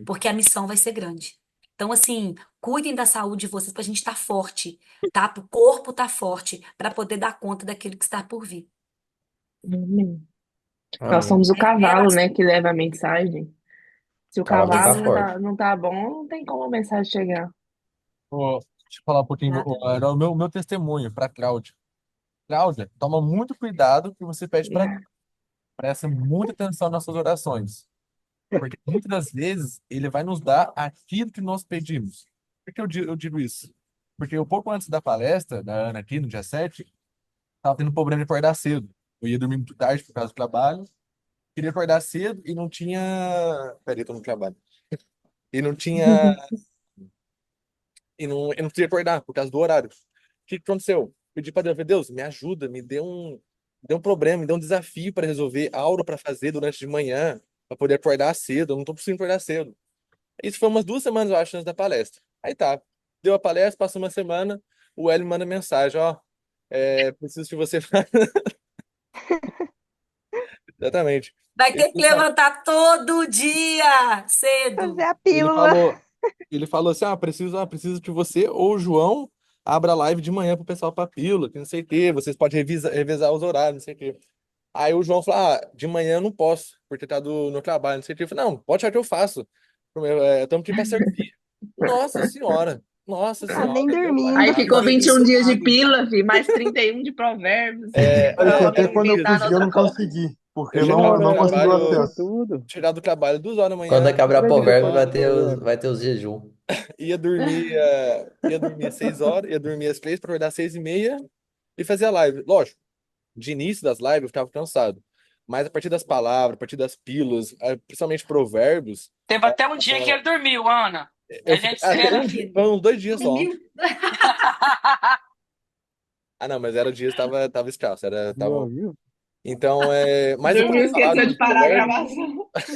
porque a missão vai ser grande. Então, assim, cuidem da saúde de vocês para a gente estar forte, tá? Para o corpo estar forte, para poder dar conta daquilo que está por vir. Amém. Nós Amém. somos o É cavalo, né, que leva a mensagem. Se o Cavalo tá cavalo forte. não tá bom, não tem como a mensagem chegar. Deixa eu falar um pouquinho, Exatamente. era o meu testemunho para Cláudia. Cláudia, toma muito cuidado que você pede para Deus. Presta muita atenção nas suas orações. Porque muitas das vezes ele vai nos dar aquilo que nós pedimos. Por que eu digo isso? Porque um pouco antes da palestra da Ana aqui, no dia 7, estava tendo problema de acordar cedo. Eu ia dormir muito tarde por causa do trabalho. Queria acordar cedo e não tinha. Peraí, tô no trabalho. E não tinha. E não podia acordar por causa do horário. O que que aconteceu? Pedi para Deus, falei, Deus, me ajuda, me dê um problema, me dê um desafio para resolver, algo para fazer durante de manhã, para poder acordar cedo. Eu não tô conseguindo acordar cedo. Isso foi umas 2 semanas, eu acho, antes da palestra. Aí tá. Deu a palestra, passou uma semana, o Hélio manda mensagem, ó. Preciso que você. Exatamente. Vai Ele ter que levantar todo dia Fazer cedo. a ele pílula. falou, ele falou assim: preciso que você ou o João abra live de manhã pro pessoal pra pílula, que não sei o quê, vocês podem revezar os horários, não sei o quê. Aí o João falou: de manhã eu não posso, porque tá no trabalho, não sei o quê. Eu falei: não, pode achar que eu faço. Estamos aqui pra servir. Nossa senhora, nossa Tá nem senhora, deu Aí dormindo. uma ficou Agora eu tô 21 dias de suado. pila, fi, mais 31 de provérbios, Olha que para o até homem quando eu inventar pedi, eu outra não coisa. consegui, porque Eu eu chegava não, do não consegui o trabalho, acesso. chegar do trabalho 2 horas da Quando manhã, acabar ia Provérbio, tomar, vai ter os jejum. ia dormir às 6 horas, ia dormir às 3 para acordar às 6h30 e fazer a live. Lógico, de início das lives eu ficava cansado. Mas a partir das palavras, a partir das pílulas, principalmente provérbios, Teve até um dia que ele dormiu, Ana. A eu fiquei, gente até espera. um dia, foram 2 dias só. Dormiu? Ah, não, mas era o dia que tava escasso, Viu, tava viu? Então, mas eu Dormiu, tenho falado esqueceu de dos parar a provérbios, gravação. Muitas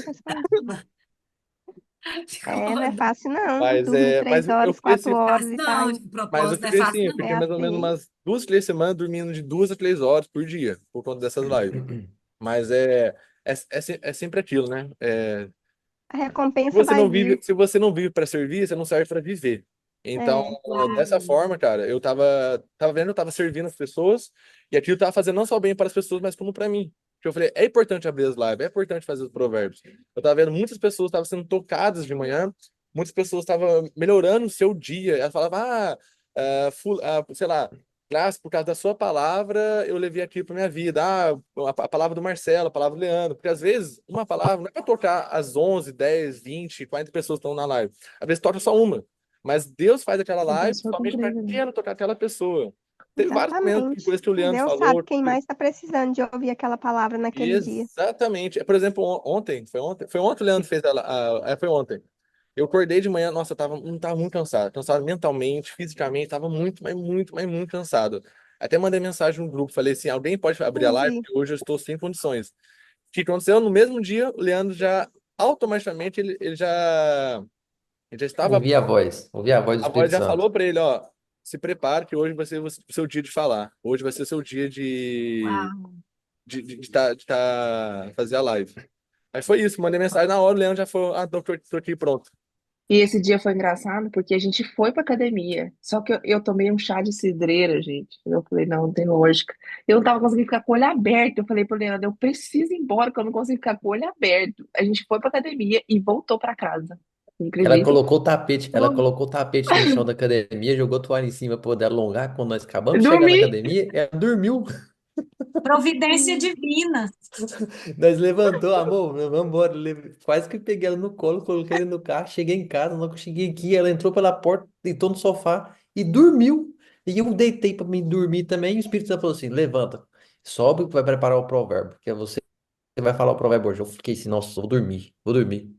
coisas. Não é fácil não. mas, Dormir mas três eu horas, fiquei quatro assim, horas Fácil e tá não, aí. o mas eu propósito não é fiquei fácil assim, eu não. fiquei É mais ou menos assim. umas 2, 3 semanas dormindo de 2 a 3 horas por dia, por conta dessas lives. Mas é sempre aquilo, né? A recompensa vai vir. Se você não vive para servir, você não serve para viver. Então, É, dessa forma, cara, eu tava vendo, eu tava servindo as pessoas e aquilo tava fazendo não só bem para as pessoas, mas como para mim. Porque eu falei, é importante abrir as lives, é importante fazer os provérbios. Eu tava vendo muitas pessoas estavam sendo tocadas de manhã, muitas pessoas estavam melhorando o seu dia. Ela falava, sei lá, graças por causa da sua palavra, eu levei aqui para minha vida. A palavra do Marcelo, a palavra do Leandro. Porque às vezes, uma palavra não é para tocar às 11, 10, 20, 40 pessoas que estão na live. Às vezes toca só uma. Mas Deus faz aquela Se live Deus for somente para cumprir, né? aquela tocar aquela pessoa. Teve vários momentos, que exatamente. coisa que o Leandro Deus sabe falou. quem mais está precisando de ouvir aquela palavra naquele dia. Exatamente. Por exemplo, ontem, foi ontem o Leandro fez foi ontem. Eu acordei de manhã, nossa, não tava muito cansado mentalmente, fisicamente, tava muito, mas muito, mas muito cansado. Até mandei mensagem no grupo, falei assim, alguém pode abrir a Eu live, vi. porque hoje eu estou sem condições. O que aconteceu? No mesmo dia, o Leandro já, automaticamente, ele já estava pronto, Ouvi a voz do a voz Espírito já Santo. falou para ele, ó, se prepare que hoje vai ser o seu dia de falar. Hoje vai ser seu dia Uau. de fazer a live. Aí foi isso, mandei mensagem na hora, o Leandro já falou, tô aqui pronto. E esse dia foi engraçado porque a gente foi pra academia. Só que eu tomei um chá de cidreira, gente. Eu falei, não tem lógica. Eu não tava conseguindo ficar com o olho aberto. Eu falei pro Leandro, eu preciso ir embora, que eu não consigo ficar com o olho aberto. A gente foi pra academia e voltou pra casa. Não acredita? Ela colocou o tapete no chão da academia, jogou a toalha em cima para poder alongar. Quando nós acabamos de chegar na Dormi. academia, ela dormiu. Providência divina. Nós levantou, amor, vamos embora. Quase que peguei ela no colo, coloquei ela no carro, cheguei em casa, na hora que eu cheguei aqui, ela entrou pela porta, deitou no sofá e dormiu. E eu deitei para mim dormir também, e o Espírito Santo falou assim: levanta, sobe que vai preparar o provérbio, porque você vai falar o provérbio hoje. Eu fiquei assim, nossa, vou dormir, vou dormir.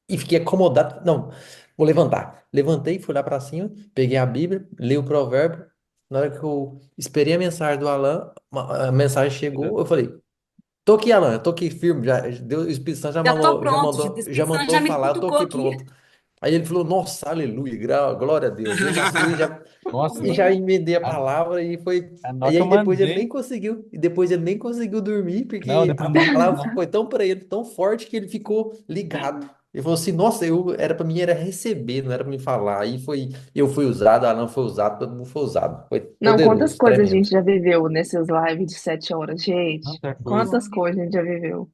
E fiquei acomodado, não, vou levantar. Levantei, fui lá para cima, peguei a Bíblia, li o provérbio. Na hora que eu esperei a mensagem do Alan, a mensagem chegou, eu falei: tô aqui, Alan, tô aqui firme. O Espírito Santo Já tô pronto, gente. O já Espírito Santo mandou já me falar, eu tô cutucou aqui aqui. pronto. Aí ele falou, nossa, aleluia, glória a Deus. Eu já fui, Nossa, já emendei a a, palavra e foi. na hora E que aí eu mandei, depois ele nem conseguiu dormir, não, porque depois a nem dormi, palavra não. foi tão para ele, tão forte que ele ficou ligado. Ele falou assim, nossa, era para mim era receber, não era para me falar. Aí foi, eu fui usado, Alan foi usado, todo mundo foi usado. Foi Não, quantas poderoso, coisas a tremendo. gente já viveu nessas lives de 7 horas, gente. Tanta coisa. Quantas coisas a gente já viveu.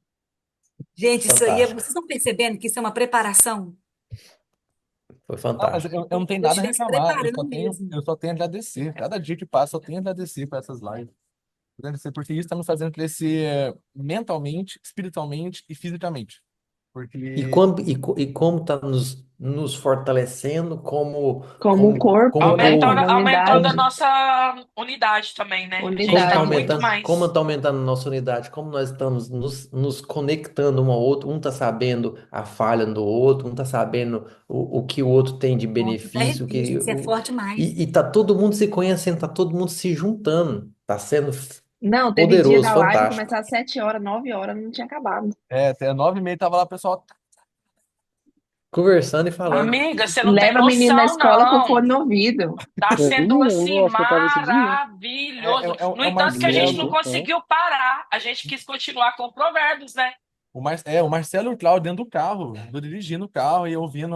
Gente, isso aí, vocês Fantástico. estão percebendo que isso é uma preparação? Foi Não, mas fantástico. eu não tenho Deus nada a estiver se reclamar, eu só preparando tenho, mesmo. eu só tenho a agradecer. Cada dia que passa, eu tenho a agradecer por essas lives. Agradecer, porque isso está nos fazendo crescer mentalmente, espiritualmente e fisicamente. Porque E como está nos fortalecendo Como um corpo, como né? tô, Como Aumentando a unidade. nossa unidade também, né? A gente tá Unidade. muito como mais. tá aumentando a nossa unidade, como nós estamos nos conectando um ao outro, um tá sabendo a falha do outro, um tá sabendo o que o outro tem de Nossa, até benefício, arrepio, gente, isso é forte demais. e tá todo mundo se conhecendo, tá todo mundo se juntando, tá sendo Não, teve dia poderoso, da live fantástico. começar às 7 horas, 9 horas, não tinha acabado. até 9h30 tava lá, o pessoal. Conversando e falando. Amiga, você não tem Leva a menina na noção, escola com não. fone no ouvido. Tá Eu vi, sendo eu não assim acho que eu tava esse dia. maravilhoso. No É o entanto, que a gente não Marcelo. conseguiu parar. A gente quis continuar com provérbios, né? O Marcelo e o Cláudio dentro do carro, dirigindo o carro e ouvindo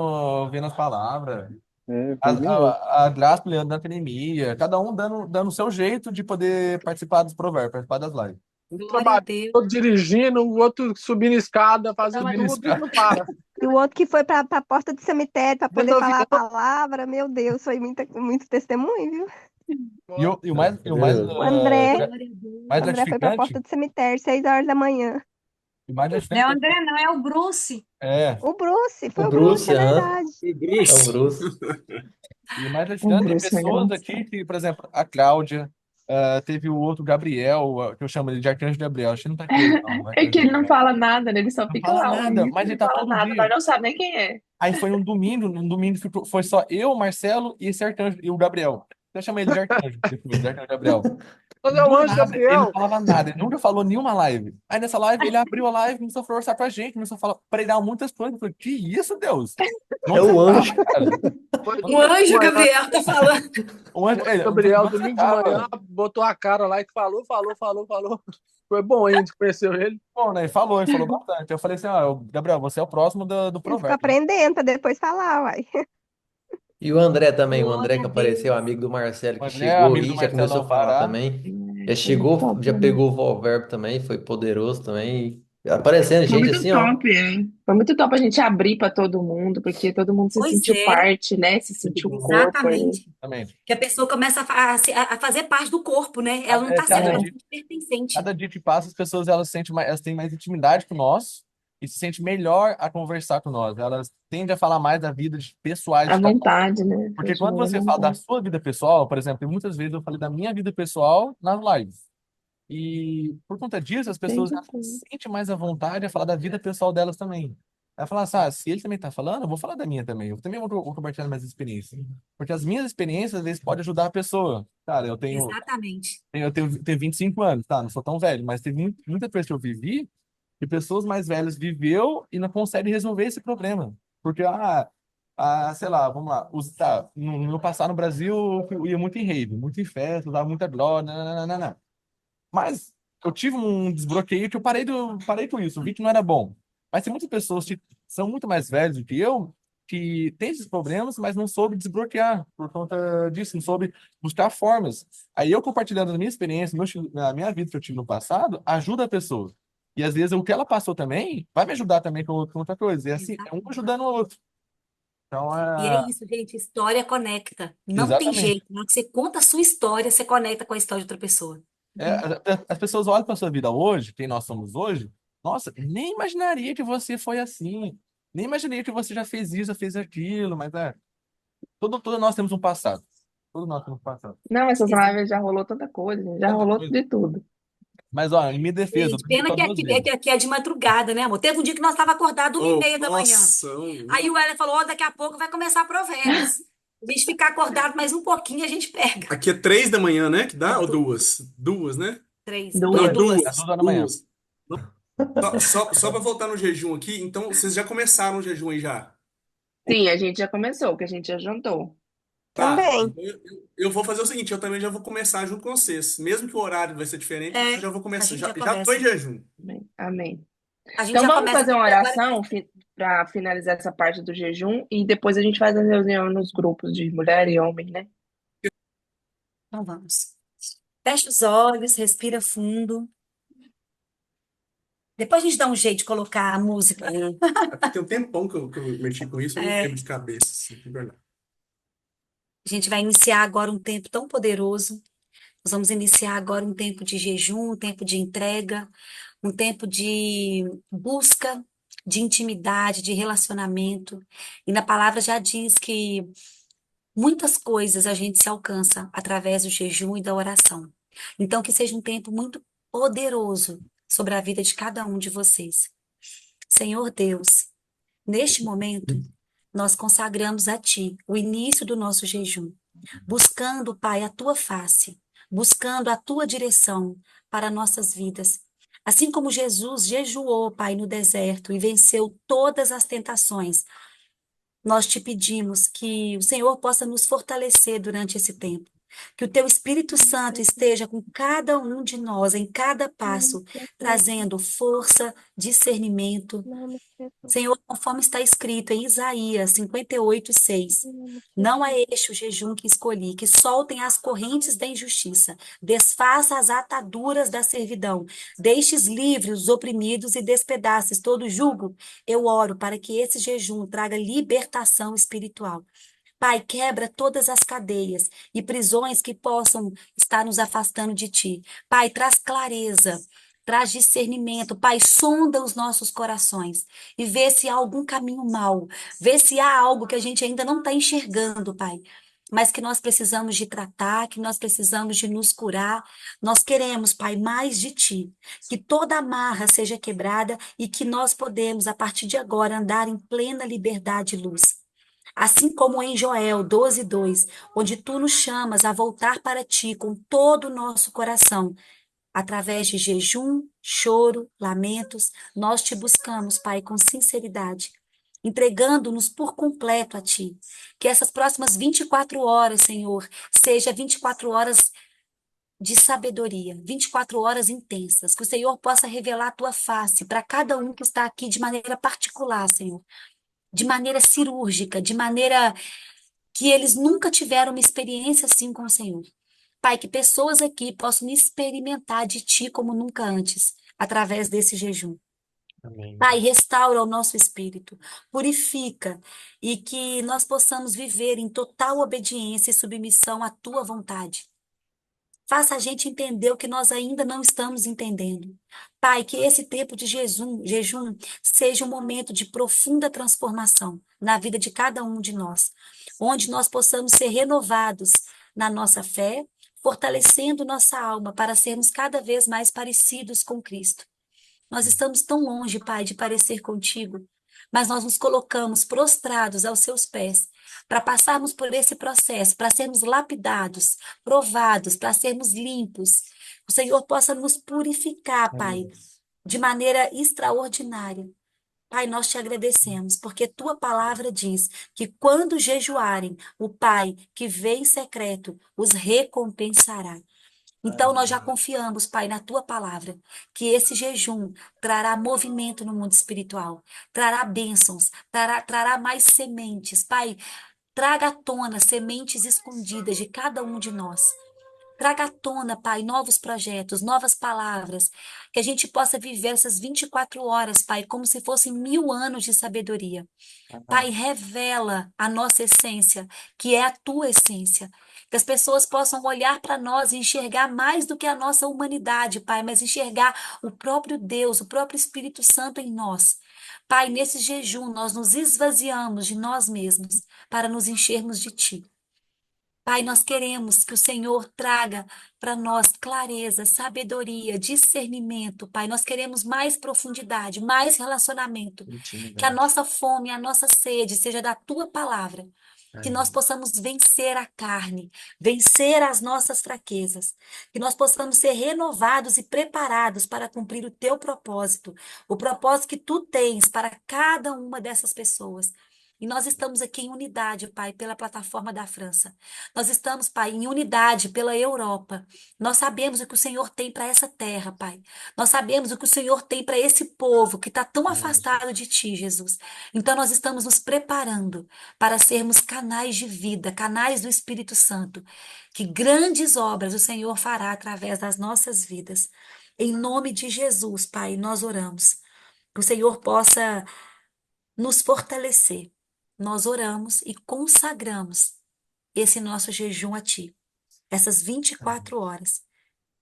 as palavras. Foi bem louco. A Graça e o Leandro na academia, cada um dando o seu jeito de poder participar dos provérbios, participar das lives. Um Glória a trabalhando, Deus. outro dirigindo, o outro subindo escada, fazendo Subindo tudo e escada. não para. E o outro que foi para a porta do cemitério para Dentro poder do falar a avião, palavra, meu Deus, foi muito testemunho, viu? E o Não, mais, e o mais, poderoso. O André, Glória a Deus. o mais André foi para a porta gratificante, do cemitério, 6 horas da manhã. e mais Não é o gratificante André, não, é o Bruce. O Bruce, O foi o Bruce, Bruce, é aham, verdade. é o Bruce. e mais O gratificante tem Bruce foi pessoas engraçado. aqui que, por exemplo, a Cláudia, teve o outro Gabriel, que eu chamo ele de Arcanjo Gabriel, acho que não tá aqui hoje, não, o É Arcanjo que ele não Gabriel. fala nada, né? Ele só Não fica fala lá nada, ouvindo, mas ele não tá fala todo nada, dia. nós não sabemos nem quem é. Aí foi um domingo foi só eu, o Marcelo e esse Arcanjo, e o Gabriel. Eu chamei ele de Arcanjo, depois, de Arcanjo Gabriel. Você é o Do anjo nada, ele não Gabriel. falava nada, ele nunca falou nenhuma live. Aí nessa live, ele abriu a live, começou a conversar com a gente, começou a falar, pregar muitas coisas. Eu falei, que isso, Deus? Não É o acreditava, anjo. cara. Foi O domingo de anjo manhã. Gabriel tá falando. O anjo, O anjo não sei Gabriel, onde você domingo de manhã, tava. botou a cara lá e falou. Foi bom, hein? A gente conheceu ele. Bom, né? Ele falou bastante. Eu falei assim, ó, Gabriel, você é o próximo do Ele ficou provérbio. aprendendo pra depois falar, uai. E o André também, o André Glória que a apareceu, Deus. amigo do Marcelo, O que André é chegou amigo do aí, já começou Marcelão a falar Pará. também. Já Foi muito chegou, top, já né? pegou o Volverbo também, foi poderoso também. Aparecendo Foi gente muito assim, ó. top, é. Foi muito top a gente abrir para todo mundo, porque todo mundo se Pois sentiu é, parte, né? Se Muito sentiu bom. corpo ali. exatamente. Também. Que a pessoa começa a fazer parte do corpo, né? Ela não está sendo, Cada ela É, se sente pertencente. Cada dia que passa, as pessoas elas sentem mais, elas têm mais intimidade com nós e se sentem melhor a conversar com nós. Elas tendem a falar mais da vida pessoais à de cada um. vontade, né? Porque quando Continua à você fala da vontade. sua vida pessoal, por exemplo, muitas vezes eu falei da minha vida pessoal nas lives. E por conta disso, as pessoas Sempre elas foi. se sentem mais à vontade a falar da vida pessoal delas também. Aí falar assim, se ele também está falando, eu vou falar da minha também. Eu também vou compartilhar minhas experiências. Porque as minhas experiências, às vezes, podem ajudar a pessoa. Cara, Exatamente. tenho 25 anos, tá? Não sou tão velho, mas teve muita coisa que eu vivi que pessoas mais velhas viveu e não conseguem resolver esse problema. Porque, sei lá, vamos lá, no passado no Brasil eu ia muito em rave, muito em festa, usava muita droga, não. Mas eu tive um desbloqueio que eu parei com isso, vi que não era bom. Mas tem muitas pessoas que são muito mais velhas do que eu, que têm esses problemas, mas não soube desbloquear por conta disso, não soube buscar formas. Aí eu compartilhando a minha experiência, na minha vida que eu tive no passado, ajuda a pessoa. E às vezes o que ela passou também vai me ajudar também com outra coisa. E assim, é um Exatamente. ajudando o outro. Então, E é isso, gente. História conecta. Não tem exatamente. jeito. Na hora que você conta a sua história, você conecta com a história de outra pessoa. As pessoas olham para a sua vida hoje, quem nós somos hoje, nossa, nem imaginaria que você foi assim, nem imaginaria que você já fez isso, já fez aquilo, mas todos nós temos um passado. Todos nós temos um passado. Não, essas Exato. lives já rolou tanta coisa, gente, já Tanta rolou coisa. de tudo. Mas, ó, em minha defesa, eu Gente, dormi pena só que duas aqui, é que vezes. aqui é de madrugada, né, amor? Teve um dia que nós estávamos acordados uma e Oh, meia da manhã. nossa, Aí o Heller falou, ó, daqui a pouco vai começar provérbios. A gente ficar acordado mais um pouquinho, a gente pega. aqui é 3 da manhã, né? Que É dá? Ou du- duas? Duas, né? três. Não, É Duas. duas. Às duas. 2 horas da manhã. Duas. Só para voltar no jejum aqui, então vocês já começaram o jejum aí já? Sim, a gente já começou, que a gente já jantou. Tá. Também. Então eu vou fazer o seguinte, eu também já vou começar junto com vocês. Mesmo que o horário vai ser diferente, eu É, já vou a começar. gente já Já tô em começa. jejum. Amém. Amém. A gente Então já vamos começa fazer uma porque agora. oração para finalizar essa parte do jejum e depois a gente faz a reunião nos grupos de mulher e homem, né? Então vamos. Fecha os olhos, respira fundo. Depois a gente dá um jeito de colocar a música. Aqui tem um tempão que eu mexi com isso, eu não É, lembro de cabeça, assim, de verdade. a gente vai iniciar agora um tempo tão poderoso. Nós vamos iniciar agora um tempo de jejum, um tempo de entrega, um tempo de busca, de intimidade, de relacionamento. E na palavra já diz que muitas coisas a gente se alcança através do jejum e da oração. Então, que seja um tempo muito poderoso sobre a vida de cada um de vocês. Senhor Deus, neste momento, nós consagramos a Ti o início do nosso jejum, buscando, Pai, a Tua face, buscando a Tua direção para nossas vidas. Assim como Jesus jejuou, Pai, no deserto e venceu todas as tentações, nós te pedimos que o Senhor possa nos fortalecer durante esse tempo. Que o teu Espírito Santo esteja com cada um de nós, em cada passo, trazendo força, discernimento. Senhor, conforme está escrito em Isaías 58:6, não é este o jejum que escolhi, que soltem as correntes da injustiça, desfaça as ataduras da servidão, deixes livres os oprimidos e despedaces todo jugo. Eu oro para que esse jejum traga libertação espiritual. Pai, quebra todas as cadeias e prisões que possam estar nos afastando de Ti. Pai, traz clareza, traz discernimento. Pai, sonda os nossos corações e vê se há algum caminho mau, vê se há algo que a gente ainda não está enxergando, Pai. Mas que nós precisamos de tratar, que nós precisamos de nos curar. Nós queremos, Pai, mais de Ti. Que toda amarra seja quebrada e que nós podemos, a partir de agora, andar em plena liberdade e luz. Assim como em Joel 12:2, onde tu nos chamas a voltar para ti com todo o nosso coração, através de jejum, choro, lamentos, nós te buscamos, Pai, com sinceridade, entregando-nos por completo a Ti. Que essas próximas 24 horas, Senhor, seja 24 horas de sabedoria, 24 horas intensas, que o Senhor possa revelar a Tua face para cada um que está aqui de maneira particular, Senhor, de maneira cirúrgica, de maneira que eles nunca tiveram uma experiência assim com o Senhor. Pai, que pessoas aqui possam experimentar de Ti como nunca antes, através desse jejum. Amém, Pai, Deus. restaura o nosso espírito, purifica e que nós possamos viver em total obediência e submissão à Tua vontade. Faça a gente entender o que nós ainda não estamos entendendo. Pai, que esse tempo de jejum seja um momento de profunda transformação na vida de cada um de nós, onde nós possamos ser renovados na nossa fé, fortalecendo nossa alma para sermos cada vez mais parecidos com Cristo. Nós estamos tão longe, Pai, de parecer contigo, mas nós nos colocamos prostrados aos seus pés para passarmos por esse processo, para sermos lapidados, provados, para sermos limpos. O Senhor possa nos purificar, Pai, Amém. de maneira extraordinária. Pai, nós te agradecemos, porque tua palavra diz que quando jejuarem, o Pai que vê em secreto os recompensará. Então, nós já confiamos, Pai, na tua palavra, que esse jejum trará movimento no mundo espiritual, trará bênçãos, trará mais sementes. Pai, traga à tona sementes escondidas de cada um de nós. Traga à tona, Pai, novos projetos, novas palavras, que a gente possa viver essas 24 horas, Pai, como se fossem 1000 anos de sabedoria. Pai, revela a nossa essência, que é a tua essência. Que as pessoas possam olhar para nós e enxergar mais do que a nossa humanidade, Pai, mas enxergar o próprio Deus, o próprio Espírito Santo em nós. Pai, nesse jejum nós nos esvaziamos de nós mesmos para nos enchermos de Ti. Pai, nós queremos que o Senhor traga para nós clareza, sabedoria, discernimento, Pai. Nós queremos mais profundidade, mais relacionamento. Que a Intimidade. nossa fome, a nossa sede seja da tua palavra. Que nós Amém. possamos vencer a carne, vencer as nossas fraquezas. Que nós possamos ser renovados e preparados para cumprir o teu propósito, o propósito que tu tens para cada uma dessas pessoas. E nós estamos aqui em unidade, Pai, pela plataforma da França. Nós estamos, Pai, em unidade pela Europa. Nós sabemos o que o Senhor tem para essa terra, Pai. Nós sabemos o que o Senhor tem para esse povo que está tão Amém. afastado de Ti, Jesus. Então, nós estamos nos preparando para sermos canais de vida, canais do Espírito Santo. Que grandes obras o Senhor fará através das nossas vidas. Em nome de Jesus, Pai, nós oramos. Que o Senhor possa nos fortalecer. Nós oramos e consagramos esse nosso jejum a Ti, essas 24 horas.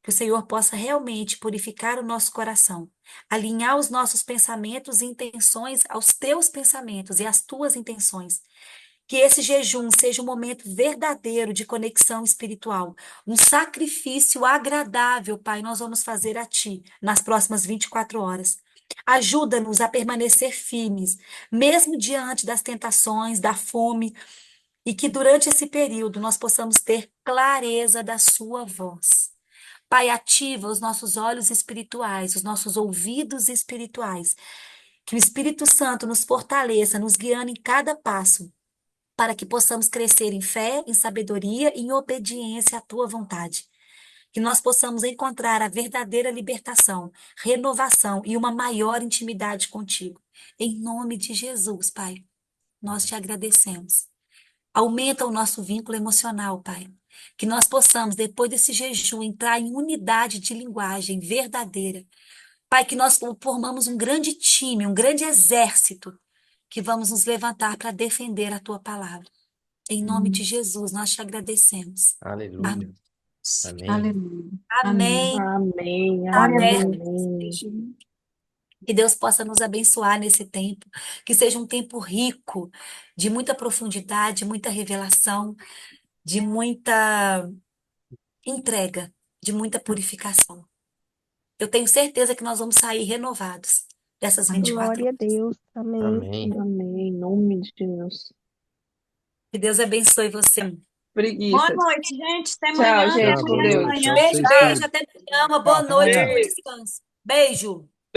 Que o Senhor possa realmente purificar o nosso coração, alinhar os nossos pensamentos e intenções aos teus pensamentos e às tuas intenções. Que esse jejum seja um momento verdadeiro de conexão espiritual, um sacrifício agradável, Pai, nós vamos fazer a Ti nas próximas 24 horas. Ajuda-nos a permanecer firmes, mesmo diante das tentações, da fome, e que durante esse período nós possamos ter clareza da Sua voz. Pai, ativa os nossos olhos espirituais, os nossos ouvidos espirituais. Que o Espírito Santo nos fortaleça, nos guiando em cada passo, para que possamos crescer em fé, em sabedoria e em obediência à Tua vontade. Que nós possamos encontrar a verdadeira libertação, renovação e uma maior intimidade contigo. Em nome de Jesus, Pai, nós te agradecemos. Aumenta o nosso vínculo emocional, Pai. Que nós possamos, depois desse jejum, entrar em unidade de linguagem verdadeira. Pai, que nós formamos um grande time, um grande exército, que vamos nos levantar para defender a tua palavra. Em nome de Jesus, nós te agradecemos. Aleluia. Amém. Amém. Aleluia. Amém. Amém. Amém, Tá Glória a amém, aberto Deus. esse amém. jejum. Que Deus possa nos abençoar nesse tempo, que seja um tempo rico, de muita profundidade, muita revelação, de muita entrega, de muita purificação. Eu tenho certeza que nós vamos sair renovados dessas 24 Glória a horas. Deus. Amém. Amém. Amém, em nome de Jesus. Que Deus abençoe você. Boa Preguiça. noite, gente. Até Tchau, amanhã. gente, Tchau, com boa Amanhã de Deus. noite. Tchau manhã. pra Beijo, vocês beijo. tudo. Até amanhã. Tchau, Boa até noite. amanhã. Bom Beijo. descanso. Beijo.